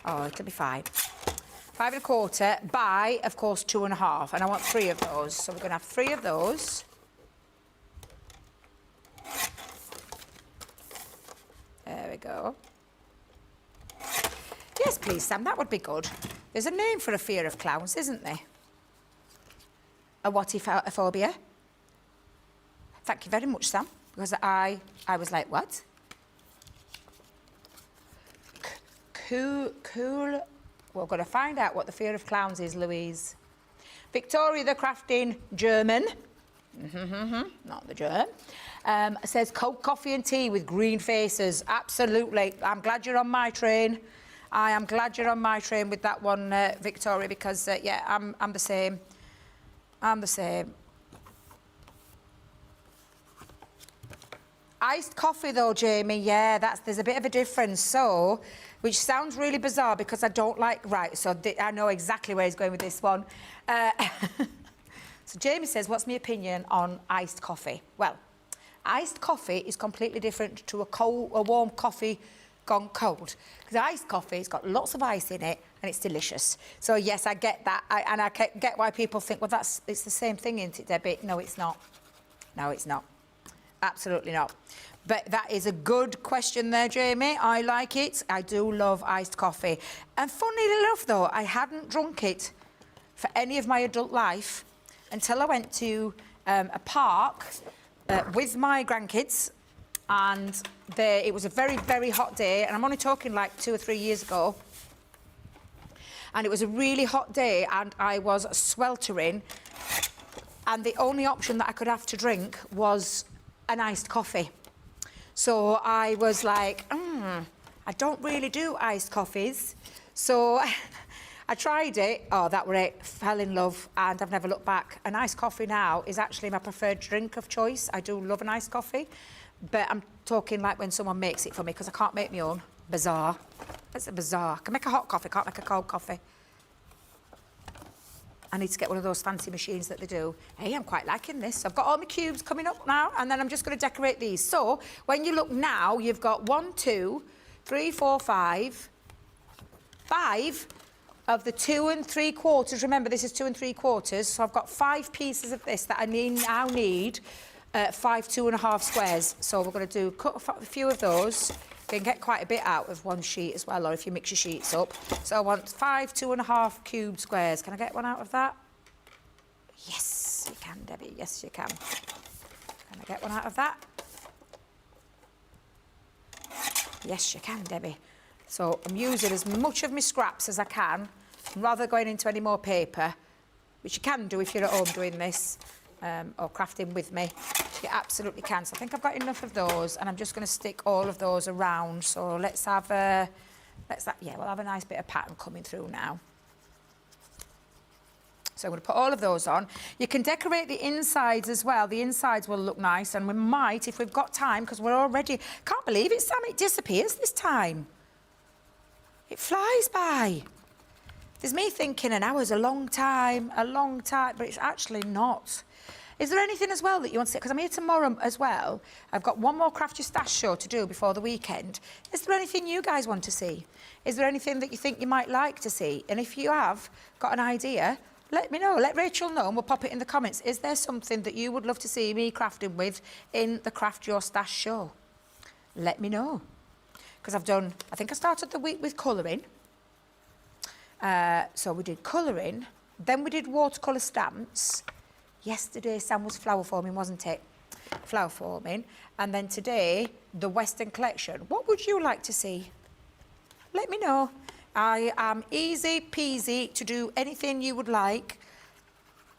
Oh, it'll be fine. 5 1/4 by, of course, 2 1/2. And I want 3 of those. So we're going to have 3 of those. There we go. Yes, please, Sam, that would be good. There's a name for a fear of clowns, isn't there? A what-if-phobia. Thank you very much, Sam, because I was like, what? Cool. We're going to find out what the fear of clowns is, Louise. Victoria, the crafting German. Not the germ. Says cold coffee and tea with green faces. Absolutely. I'm glad you're on my train. I am glad you're on my train with that one, Victoria, because, yeah, I'm the same. I'm the same. Iced coffee though, Jamie, yeah, there's a bit of a difference. So, which sounds really bizarre because I don't like, right, so I know exactly where he's going with this one. So Jamie says, what's my opinion on iced coffee? Well, iced coffee is completely different to a warm coffee gone cold. Because iced coffee, it's got lots of ice in it and it's delicious. So yes, I get that. I get why people think, well, it's the same thing, isn't it, Debbie? No, it's not. No, it's not. Absolutely not. But that is a good question there, Jamie. I like it. I do love iced coffee. And funnily enough, though, I hadn't drunk it for any of my adult life until I went to a park with my grandkids, and it was a very, very hot day, and I'm only talking like 2 or 3 years ago, and it was a really hot day, and I was sweltering, and the only option that I could have to drink was an iced coffee. So I was like, I don't really do iced coffees. So I tried it. Oh, that were it. Fell in love, and I've never looked back. An iced coffee now is actually my preferred drink of choice. I do love an iced coffee, but I'm talking like when someone makes it for me, because I can't make my own. Bizarre. That's a bizarre. I can make a hot coffee, can't make a cold coffee. I need to get one of those fancy machines that they do. Hey, I'm quite liking this. I've got all my cubes coming up now, and then I'm just going to decorate these. So when you look now, you've got 1, 2, 3, 4, 5 of the 2 3/4. Remember, this is 2 3/4. So I've got 5 pieces of this that I now need 5 2.5 squares. So we're going to cut a few of those. You can get quite a bit out of one sheet as well, or if you mix your sheets up. So I want 5 2.5 cube squares. Can I get one out of that? Yes, you can, Debbie. Yes, you can. Can I get one out of that? Yes, you can, Debbie. So I'm using as much of my scraps as I can, rather than going into any more paper, which you can do if you're at home doing this, or crafting with me. You absolutely can. So I think I've got enough of those, and I'm just going to stick all of those around. So let's have we'll have a nice bit of pattern coming through now. So I'm going to put all of those on. You can decorate the insides as well. The insides will look nice, and we might, if we've got time, because we're already... Can't believe it, Sam, it disappears this time. It flies by. There's me thinking an hour's a long time, but it's actually not. Is there anything as well that you want to see? Because I'm here tomorrow as well. I've got one more Craft Your Stash show to do before the weekend. Is there anything you guys want to see? Is there anything that you think you might like to see? And if you have got an idea, let me know. Let Rachel know, and we'll pop it in the comments. Is there something that you would love to see me crafting with in the Craft Your Stash show? Let me know. Because I think I started the week with colouring. So we did colouring, then we did watercolour stamps. Yesterday, Sam was flower forming, wasn't it? Flower forming. And then today, the Western collection. What would you like to see? Let me know. I am easy peasy to do anything you would like.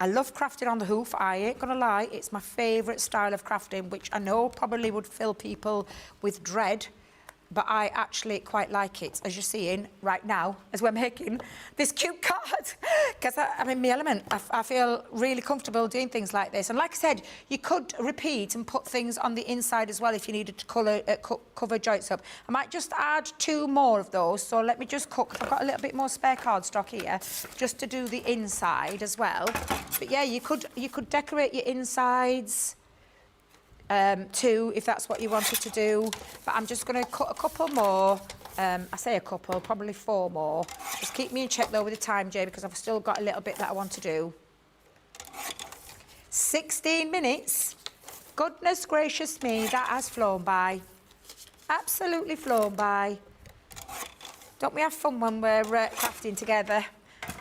I love crafting on the hoof. I ain't gonna lie. It's my favourite style of crafting, which I know probably would fill people with dread. But I actually quite like it, as you're seeing right now, as we're making this cute card. Because I'm in my element. I feel really comfortable doing things like this. And like I said, you could repeat and put things on the inside as well if you needed to cover joints up. I might just add 2 more of those. So let me just cut. I've got a little bit more spare cardstock here, just to do the inside as well. But yeah, you could decorate your insides. Too, if that's what you wanted to do. But I'm just going to cut a couple more. I say a couple, probably 4 more. Just keep me in check though with the time, Jay, because I've still got a little bit that I want to do. 16 minutes. Goodness gracious me, that has flown by. Absolutely flown by. Don't we have fun when we're crafting together?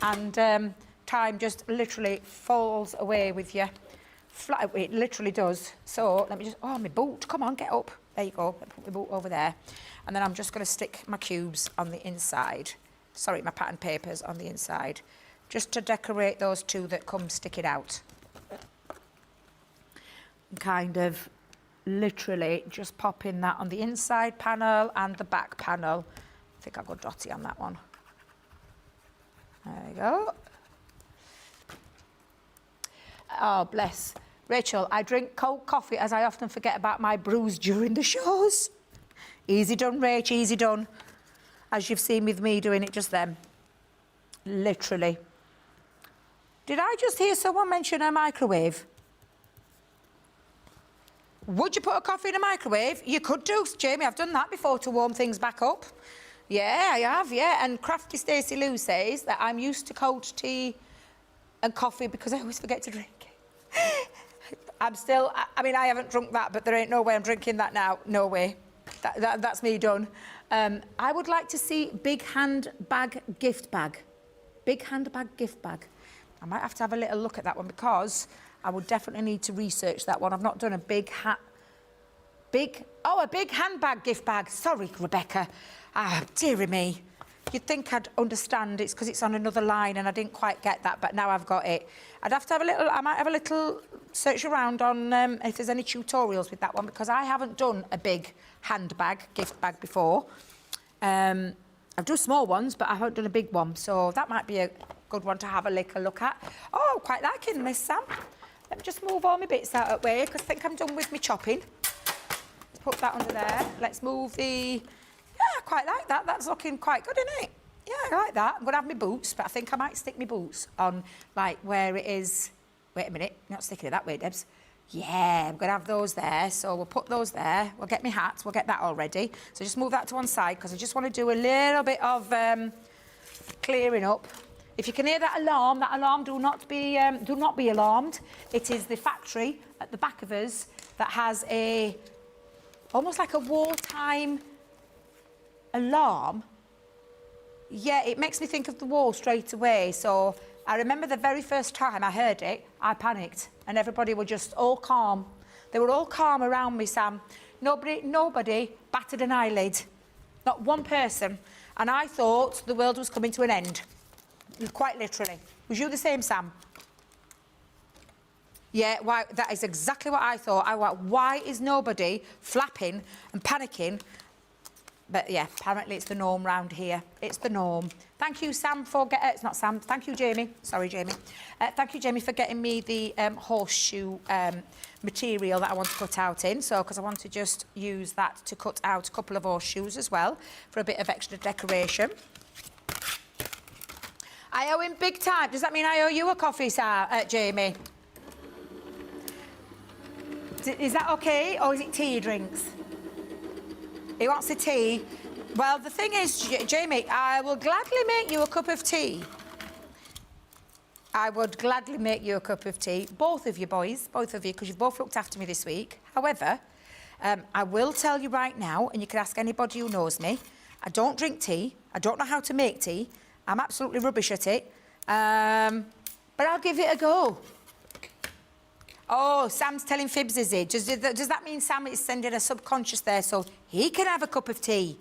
And time just literally falls away with you. It literally does. So let me just, my boot, come on, get up. There you go, put my boot over there. And then I'm just going to stick my cubes on the inside. Sorry, my pattern papers on the inside. Just to decorate those 2 that come sticking out. And kind of literally just popping that on the inside panel and the back panel. I think I'll go dotty on that one. There we go. Oh, bless. Rachel, I drink cold coffee as I often forget about my brews during the shows. Easy done, Rach, easy done. As you've seen with me doing it just then. Literally. Did I just hear someone mention a microwave? Would you put a coffee in a microwave? You could do, Jamie. I've done that before to warm things back up. Yeah, I have, yeah. And Crafty Stacey Lou says that I'm used to cold tea and coffee because I always forget to drink it. I'm still, I mean, I haven't drunk that, but there ain't no way I'm drinking that now. No way. That's me done. I would like to see big handbag gift bag. Big handbag gift bag. I might have to have a little look at that one because I would definitely need to research that one. I've not done a a big handbag gift bag. Sorry, Rebecca. Ah, dearie me. You'd think I'd understand. It's because it's on another line and I didn't quite get that, but now I've got it. I'd have to have a little, I might have a little search around on if there's any tutorials with that one because I haven't done a big handbag, gift bag before. I've done small ones, but I haven't done a big one. So that might be a good one to have a little look at. Oh, I'm quite liking this, Sam. Let me just move all my bits out of the way because I think I'm done with my chopping. Let's put that under there. Let's move the... Yeah, I quite like that. That's looking quite good, isn't it? Yeah, I like that. I'm going to have my boots, but I think I might stick my boots on, like, where it is... Wait a minute. You're not sticking it that way, Debs. Yeah, I'm going to have those there. So we'll put those there. We'll get my hats. We'll get that all ready. So just move that to one side because I just want to do a little bit of clearing up. If you can hear that alarm, do not be alarmed. It is the factory at the back of us that has a... almost like a wartime... alarm. Yeah, it makes me think of the war straight away. So I remember the very first time I heard it, I panicked and everybody were just all calm. They were all calm around me, Sam. Nobody batted an eyelid. Not one person. And I thought the world was coming to an end. Quite literally. Was you the same, Sam? Yeah, why, that is exactly what I thought. I went, why is nobody flapping and panicking? But yeah, apparently it's the norm round here. It's the norm. Thank you, Sam, for getting... it's not Sam. Thank you, Jamie. Sorry, Jamie. Thank you, Jamie, for getting me the horseshoe material that I want to cut out in. So, because I want to just use that to cut out a couple of horseshoes as well for a bit of extra decoration. I owe him big time. Does that mean I owe you a coffee, Jamie? Is that okay, or is it tea he drinks? He wants a tea. Well, the thing is, Jamie, I will gladly make you a cup of tea. I would gladly make you a cup of tea. Both of you, boys, both of you, because you've both looked after me this week. However, I will tell you right now, and you can ask anybody who knows me, I don't drink tea. I don't know how to make tea. I'm absolutely rubbish at it. But I'll give it a go. Oh, Sam's telling fibs, is he? Does that mean Sam is sending a subconscious there so he can have a cup of tea?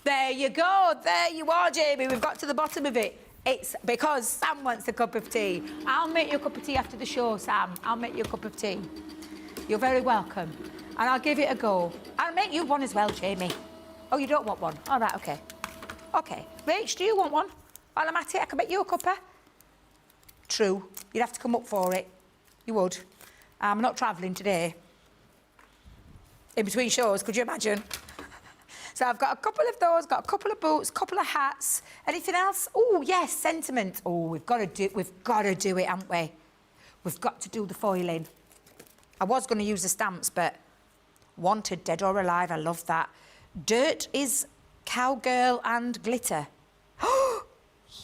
There you go. There you are, Jamie. We've got to the bottom of it. It's because Sam wants a cup of tea. I'll make you a cup of tea after the show, Sam. I'll make you a cup of tea. You're very welcome. And I'll give it a go. I'll make you one as well, Jamie. Oh, you don't want one? All right, OK. OK. Rach, do you want one? While I'm at it, I can make you a cuppa. True. You'd have to come up for it. You would. I'm not travelling today. In between shows, could you imagine? So I've got a couple of those, got a couple of boots, a couple of hats. Anything else? Oh, yes, sentiment. Oh, we've got to do it, haven't we? We've got to do the foiling. I was going to use the stamps, but wanted, dead or alive, I love that. Dirt is cowgirl and glitter. Oh,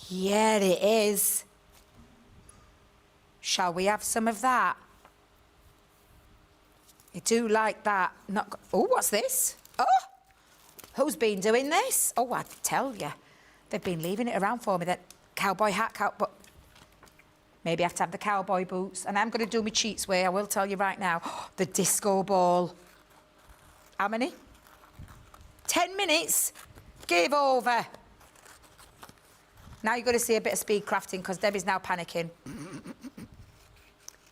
yeah, it is. Shall we have some of that? I do like that. Oh, what's this? Oh, who's been doing this? Oh, I tell you, they've been leaving it around for me. That cowboy hat, but maybe I have to have the cowboy boots. And I'm going to do my cheats way, I will tell you right now. The disco ball. How many? 10 minutes? Give over. Now you're going to see a bit of speed crafting because Debbie's now panicking.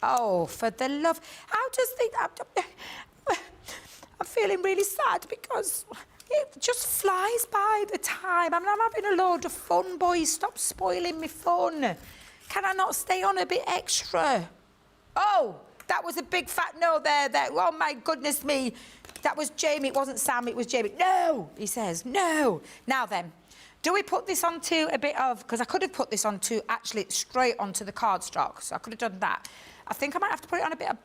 Oh, for the love... I just think... I'm feeling really sad because it just flies by the time. I'm having a load of fun, boys. Stop spoiling me fun. Can I not stay on a bit extra? Oh, That was a big fat no there. Oh, my goodness me. That was Jamie. It wasn't Sam. It was Jamie. No, he says. No. Now then, do we put this onto a bit of... Because I could have put this onto, actually, straight onto the cardstock. So I could have done that. I think I might have to put it on a bit of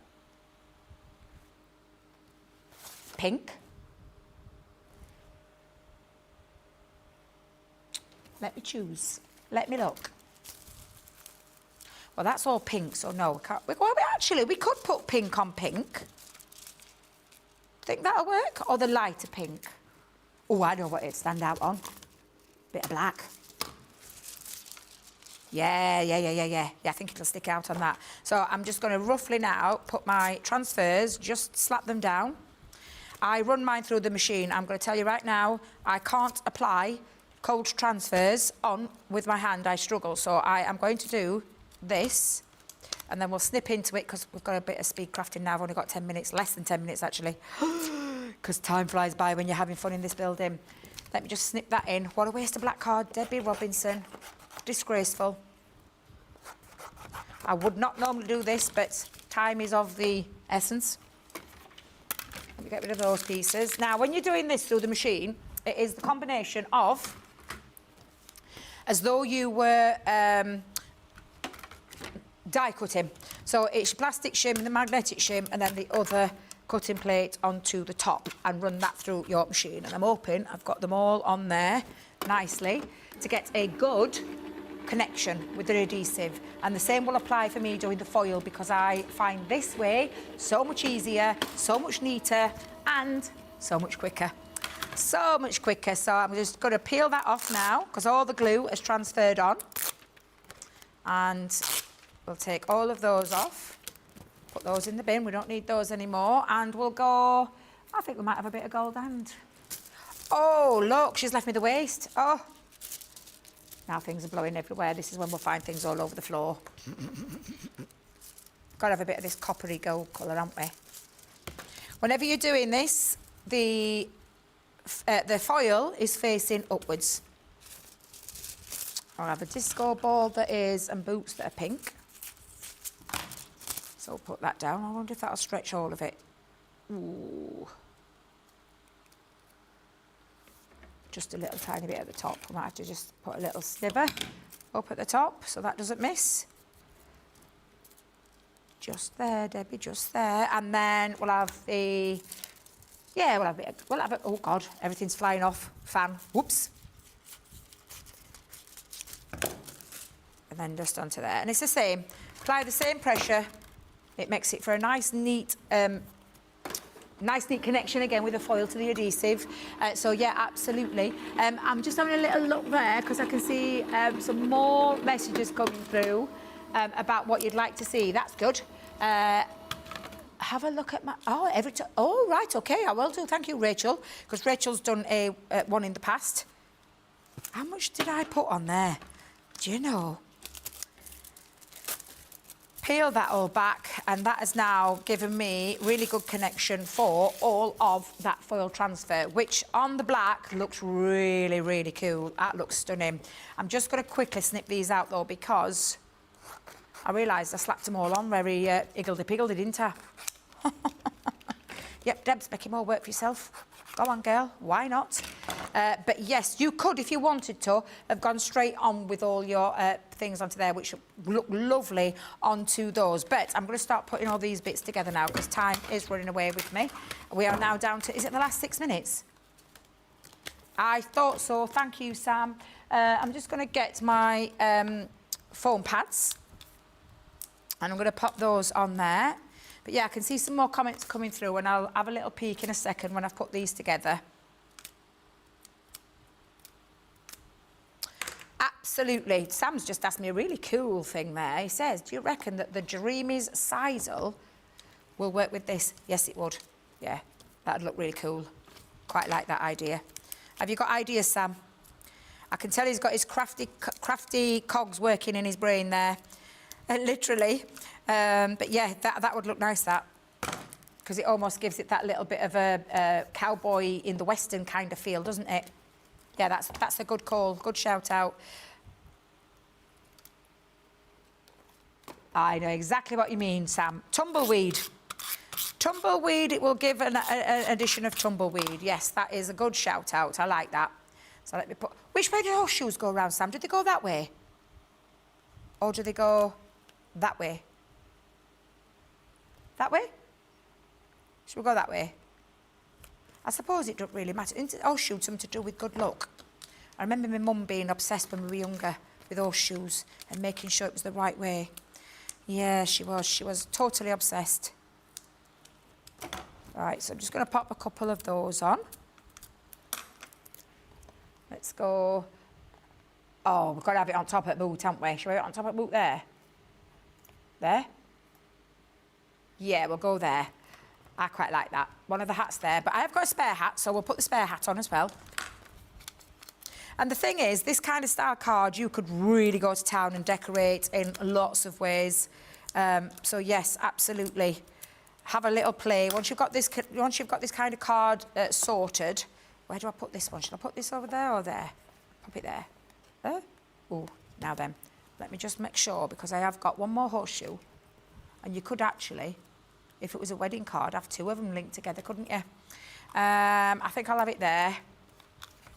pink. Let me choose. Let me look. Well, that's all pink, so no. Well, actually, we could put pink on pink. Think that'll work? Or the lighter pink? Oh, I know what it'd stand out on. Bit of black. Yeah, I think it'll stick out on that. So I'm just going to roughly now put my transfers, just slap them down. I run mine through the machine. I'm going to tell you right now, I can't apply cold transfers on with my hand. I struggle. So I am going to do this, and then we'll snip into it because we've got a bit of speed crafting now. I've only got 10 minutes, less than 10 minutes actually, because time flies by when you're having fun in this building. Let me just snip that in. What a waste of black card. Debby Robinson. Disgraceful. I would not normally do this, but time is of the essence. Let me get rid of those pieces. Now, when you're doing this through the machine, it is the combination of, as though you were die cutting. So it's your plastic shim, the magnetic shim, and then the other cutting plate onto the top, and run that through your machine. And I'm hoping I've got them all on there nicely to get a good connection with the adhesive. And the same will apply for me doing the foil, because I find this way so much easier, so much neater, and so much quicker. So much quicker. So I'm just going to peel that off now, because all the glue has transferred on. And we'll take all of those off. Put those in the bin. We don't need those anymore. And we'll go... I think we might have a bit of gold hand. Oh, look, she's left me the waste. Oh. Now things are blowing everywhere. This is when we'll find things all over the floor. Got to have a bit of this coppery gold colour, haven't we? Whenever you're doing this, the foil is facing upwards. I'll have a disco ball that is, and boots that are pink. So we'll put that down. I wonder if that'll stretch all of it. Ooh. Just a little tiny bit at the top. I might have to just put a little sliver up at the top so that doesn't miss. Just there, Debbie, just there. And then we'll have the... Yeah, we'll have it. Oh, God, everything's flying off. Fan. Whoops. And then just onto there. And it's the same. Apply the same pressure. It makes it for a nice, neat connection again with the foil to the adhesive. So, yeah, absolutely. I'm just having a little look there because I can see some more messages coming through about what you'd like to see. That's good. Have a look at my... Oh, right, OK, I will do. Thank you, Rachel, because Rachel's done one in the past. How much did I put on there? Do you know? Peel that all back, and that has now given me really good connection for all of that foil transfer, which on the black looks really, really cool. That looks stunning. I'm just going to quickly snip these out, though, because I realised I slapped them all on very higgledy-piggledy, didn't I? Yep, Deb's making more work for yourself. Go on, girl. Why not? But yes, you could, if you wanted to, have gone straight on with all your things onto there, which look lovely onto those. But I'm going to start putting all these bits together now because time is running away with me. We are now down to... Is it the last 6 minutes? I thought so. Thank you, Sam. I'm just going to get my foam pads. And I'm going to pop those on there. But yeah, I can see some more comments coming through, and I'll have a little peek in a second when I've put these together. Absolutely. Sam's just asked me a really cool thing there. He says, do you reckon that the Dreamies sisal will work with this? Yes, it would. Yeah, that'd look really cool. Quite like that idea. Have you got ideas, Sam? I can tell he's got his crafty cogs working in his brain there. Literally. But yeah, that would look nice, that. Because it almost gives it that little bit of a cowboy in the western kind of feel, doesn't it? Yeah, that's a good call. Good shout out. I know exactly what you mean, Sam. Tumbleweed. Tumbleweed, it will give an addition of tumbleweed. Yes, that is a good shout out. I like that. So let me put... Which way do horseshoes go around, Sam? Do they go that way? Or do they go that way? That way? Should we go that way? I suppose it doesn't really matter. Isn't horseshoes something to do with good luck? I remember my mum being obsessed when we were younger with horseshoes and making sure it was the right way. Yeah, she was. She was totally obsessed. Right, so I'm just going to pop a couple of those on. Let's go. Oh, we've got to have it on top of the boot, haven't we? Shall we have it on top of the boot there? There? Yeah, we'll go there. I quite like that. One of the hats there, but I have got a spare hat, so we'll put the spare hat on as well. And the thing is, this kind of style card, you could really go to town and decorate in lots of ways. So yes, absolutely. Have a little play. Once you've got this kind of card sorted, where do I put this one? Should I put this over there or there? Pop it there. There? Oh, now then. Let me just make sure, because I have got one more horseshoe. And you could actually, if it was a wedding card, have two of them linked together, couldn't you? I think I'll have it there.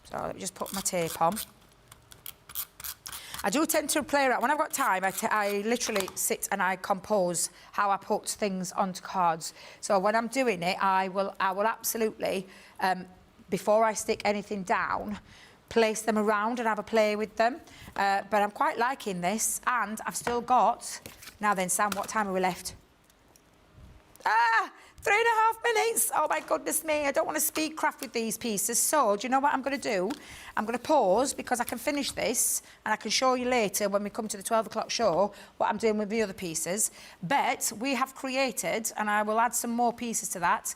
So let me just put my tape on. I do tend to play around. When I've got time, I literally sit and I compose how I put things onto cards. So when I'm doing it, I will absolutely, before I stick anything down, place them around and have a play with them. But I'm quite liking this, and I've still got... Now then, Sam, what time are we left? 3.5 minutes. Oh, my goodness me. I don't want to speed craft with these pieces. So, do you know what I'm going to do? I'm going to pause because I can finish this and I can show you later when we come to the 12 o'clock show what I'm doing with the other pieces. But we have created, and I will add some more pieces to that,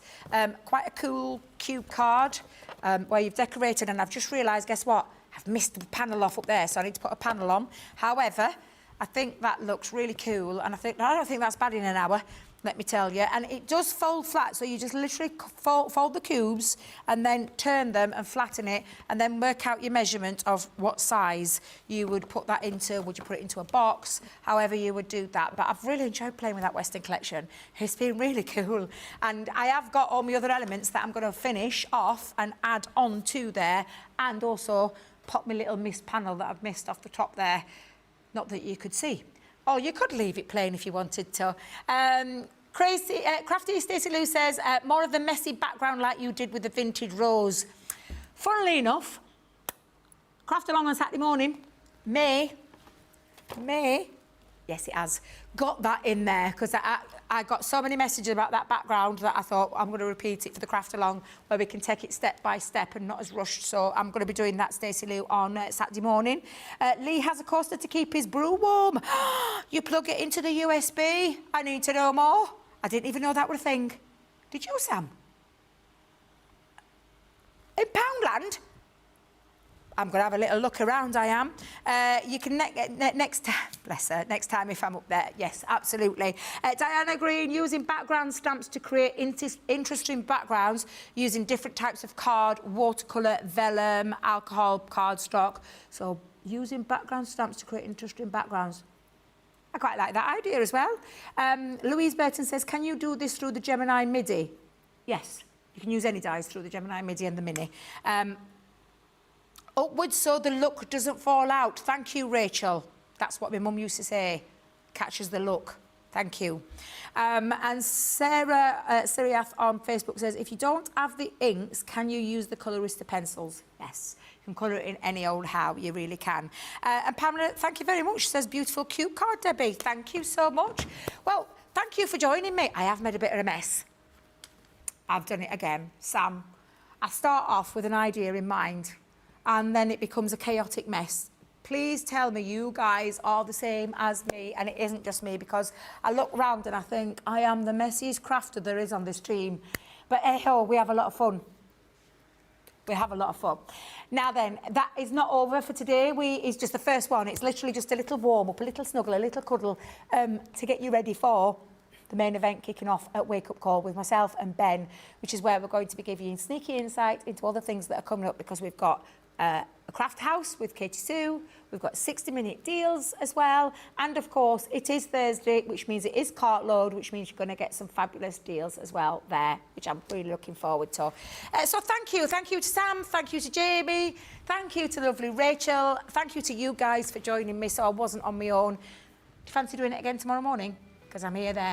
quite a cool cube card where you've decorated, and I've just realised, guess what? I've missed the panel off up there, so I need to put a panel on. However, I think that looks really cool, and I don't think that's bad in an hour. Let me tell you. And it does fold flat, so you just literally fold the cubes and then turn them and flatten it and then work out your measurement of what size you would put that into. Would you put it into a box? However you would do that. But I've really enjoyed playing with that Western collection. It's been really cool. And I have got all my other elements that I'm going to finish off and add on to there, and also pop my little mist panel that I've missed off the top there. Not that you could see. Oh, you could leave it plain if you wanted to. Crafty Stacey Lou says, more of the messy background like you did with the vintage rose. Funnily enough, craft along on Saturday morning, May, yes it has, got that in there, because I got so many messages about that background that I thought I'm going to repeat it for the craft along where we can take it step by step and not as rushed. So I'm going to be doing that, Stacey Lou, on Saturday morning. Lee has a coaster to keep his brew warm. You plug it into the USB. I need to know more. I didn't even know that was a thing. Did you, Sam? In Poundland? I'm going to have a little look around, I am. You can next time, bless her, next time if I'm up there. Yes, absolutely. Diana Green, using background stamps to create interesting backgrounds using different types of card, watercolour, vellum, alcohol, cardstock. So using background stamps to create interesting backgrounds. I quite like that idea as well. Louise Burton says, can you do this through the Gemini MIDI? Yes, you can use any dies through the Gemini MIDI and the Mini. Upwards so the look doesn't fall out. Thank you, Rachel. That's what my mum used to say. Catches the look. Thank you. And Sarah Siriath on Facebook says, if you don't have the inks, can you use the Colorista pencils? Yes, you can colour it in any old how, you really can. And Pamela, thank you very much. She says, beautiful cube card, Debbie. Thank you so much. Well, thank you for joining me. I have made a bit of a mess. I've done it again. Sam, I start off with an idea in mind, and then it becomes a chaotic mess. Please tell me you guys are the same as me, and it isn't just me, because I look round and I think I am the messiest crafter there is on this team. But hey-ho, we have a lot of fun. We have a lot of fun. Now then, that is not over for today. It's just the first one. It's literally just a little warm-up, a little snuggle, a little cuddle to get you ready for the main event kicking off at Wake Up Call with myself and Ben, which is where we're going to be giving you sneaky insight into all the things that are coming up, because we've got a craft house with Katie Sue. We've got 60-minute deals as well. And of course, it is Thursday, which means it is cartload, which means you're going to get some fabulous deals as well there, which I'm really looking forward to. So thank you. Thank you to Sam. Thank you to Jamie. Thank you to lovely Rachel. Thank you to you guys for joining me so I wasn't on my own. Do you fancy doing it again tomorrow morning? Because I'm here there.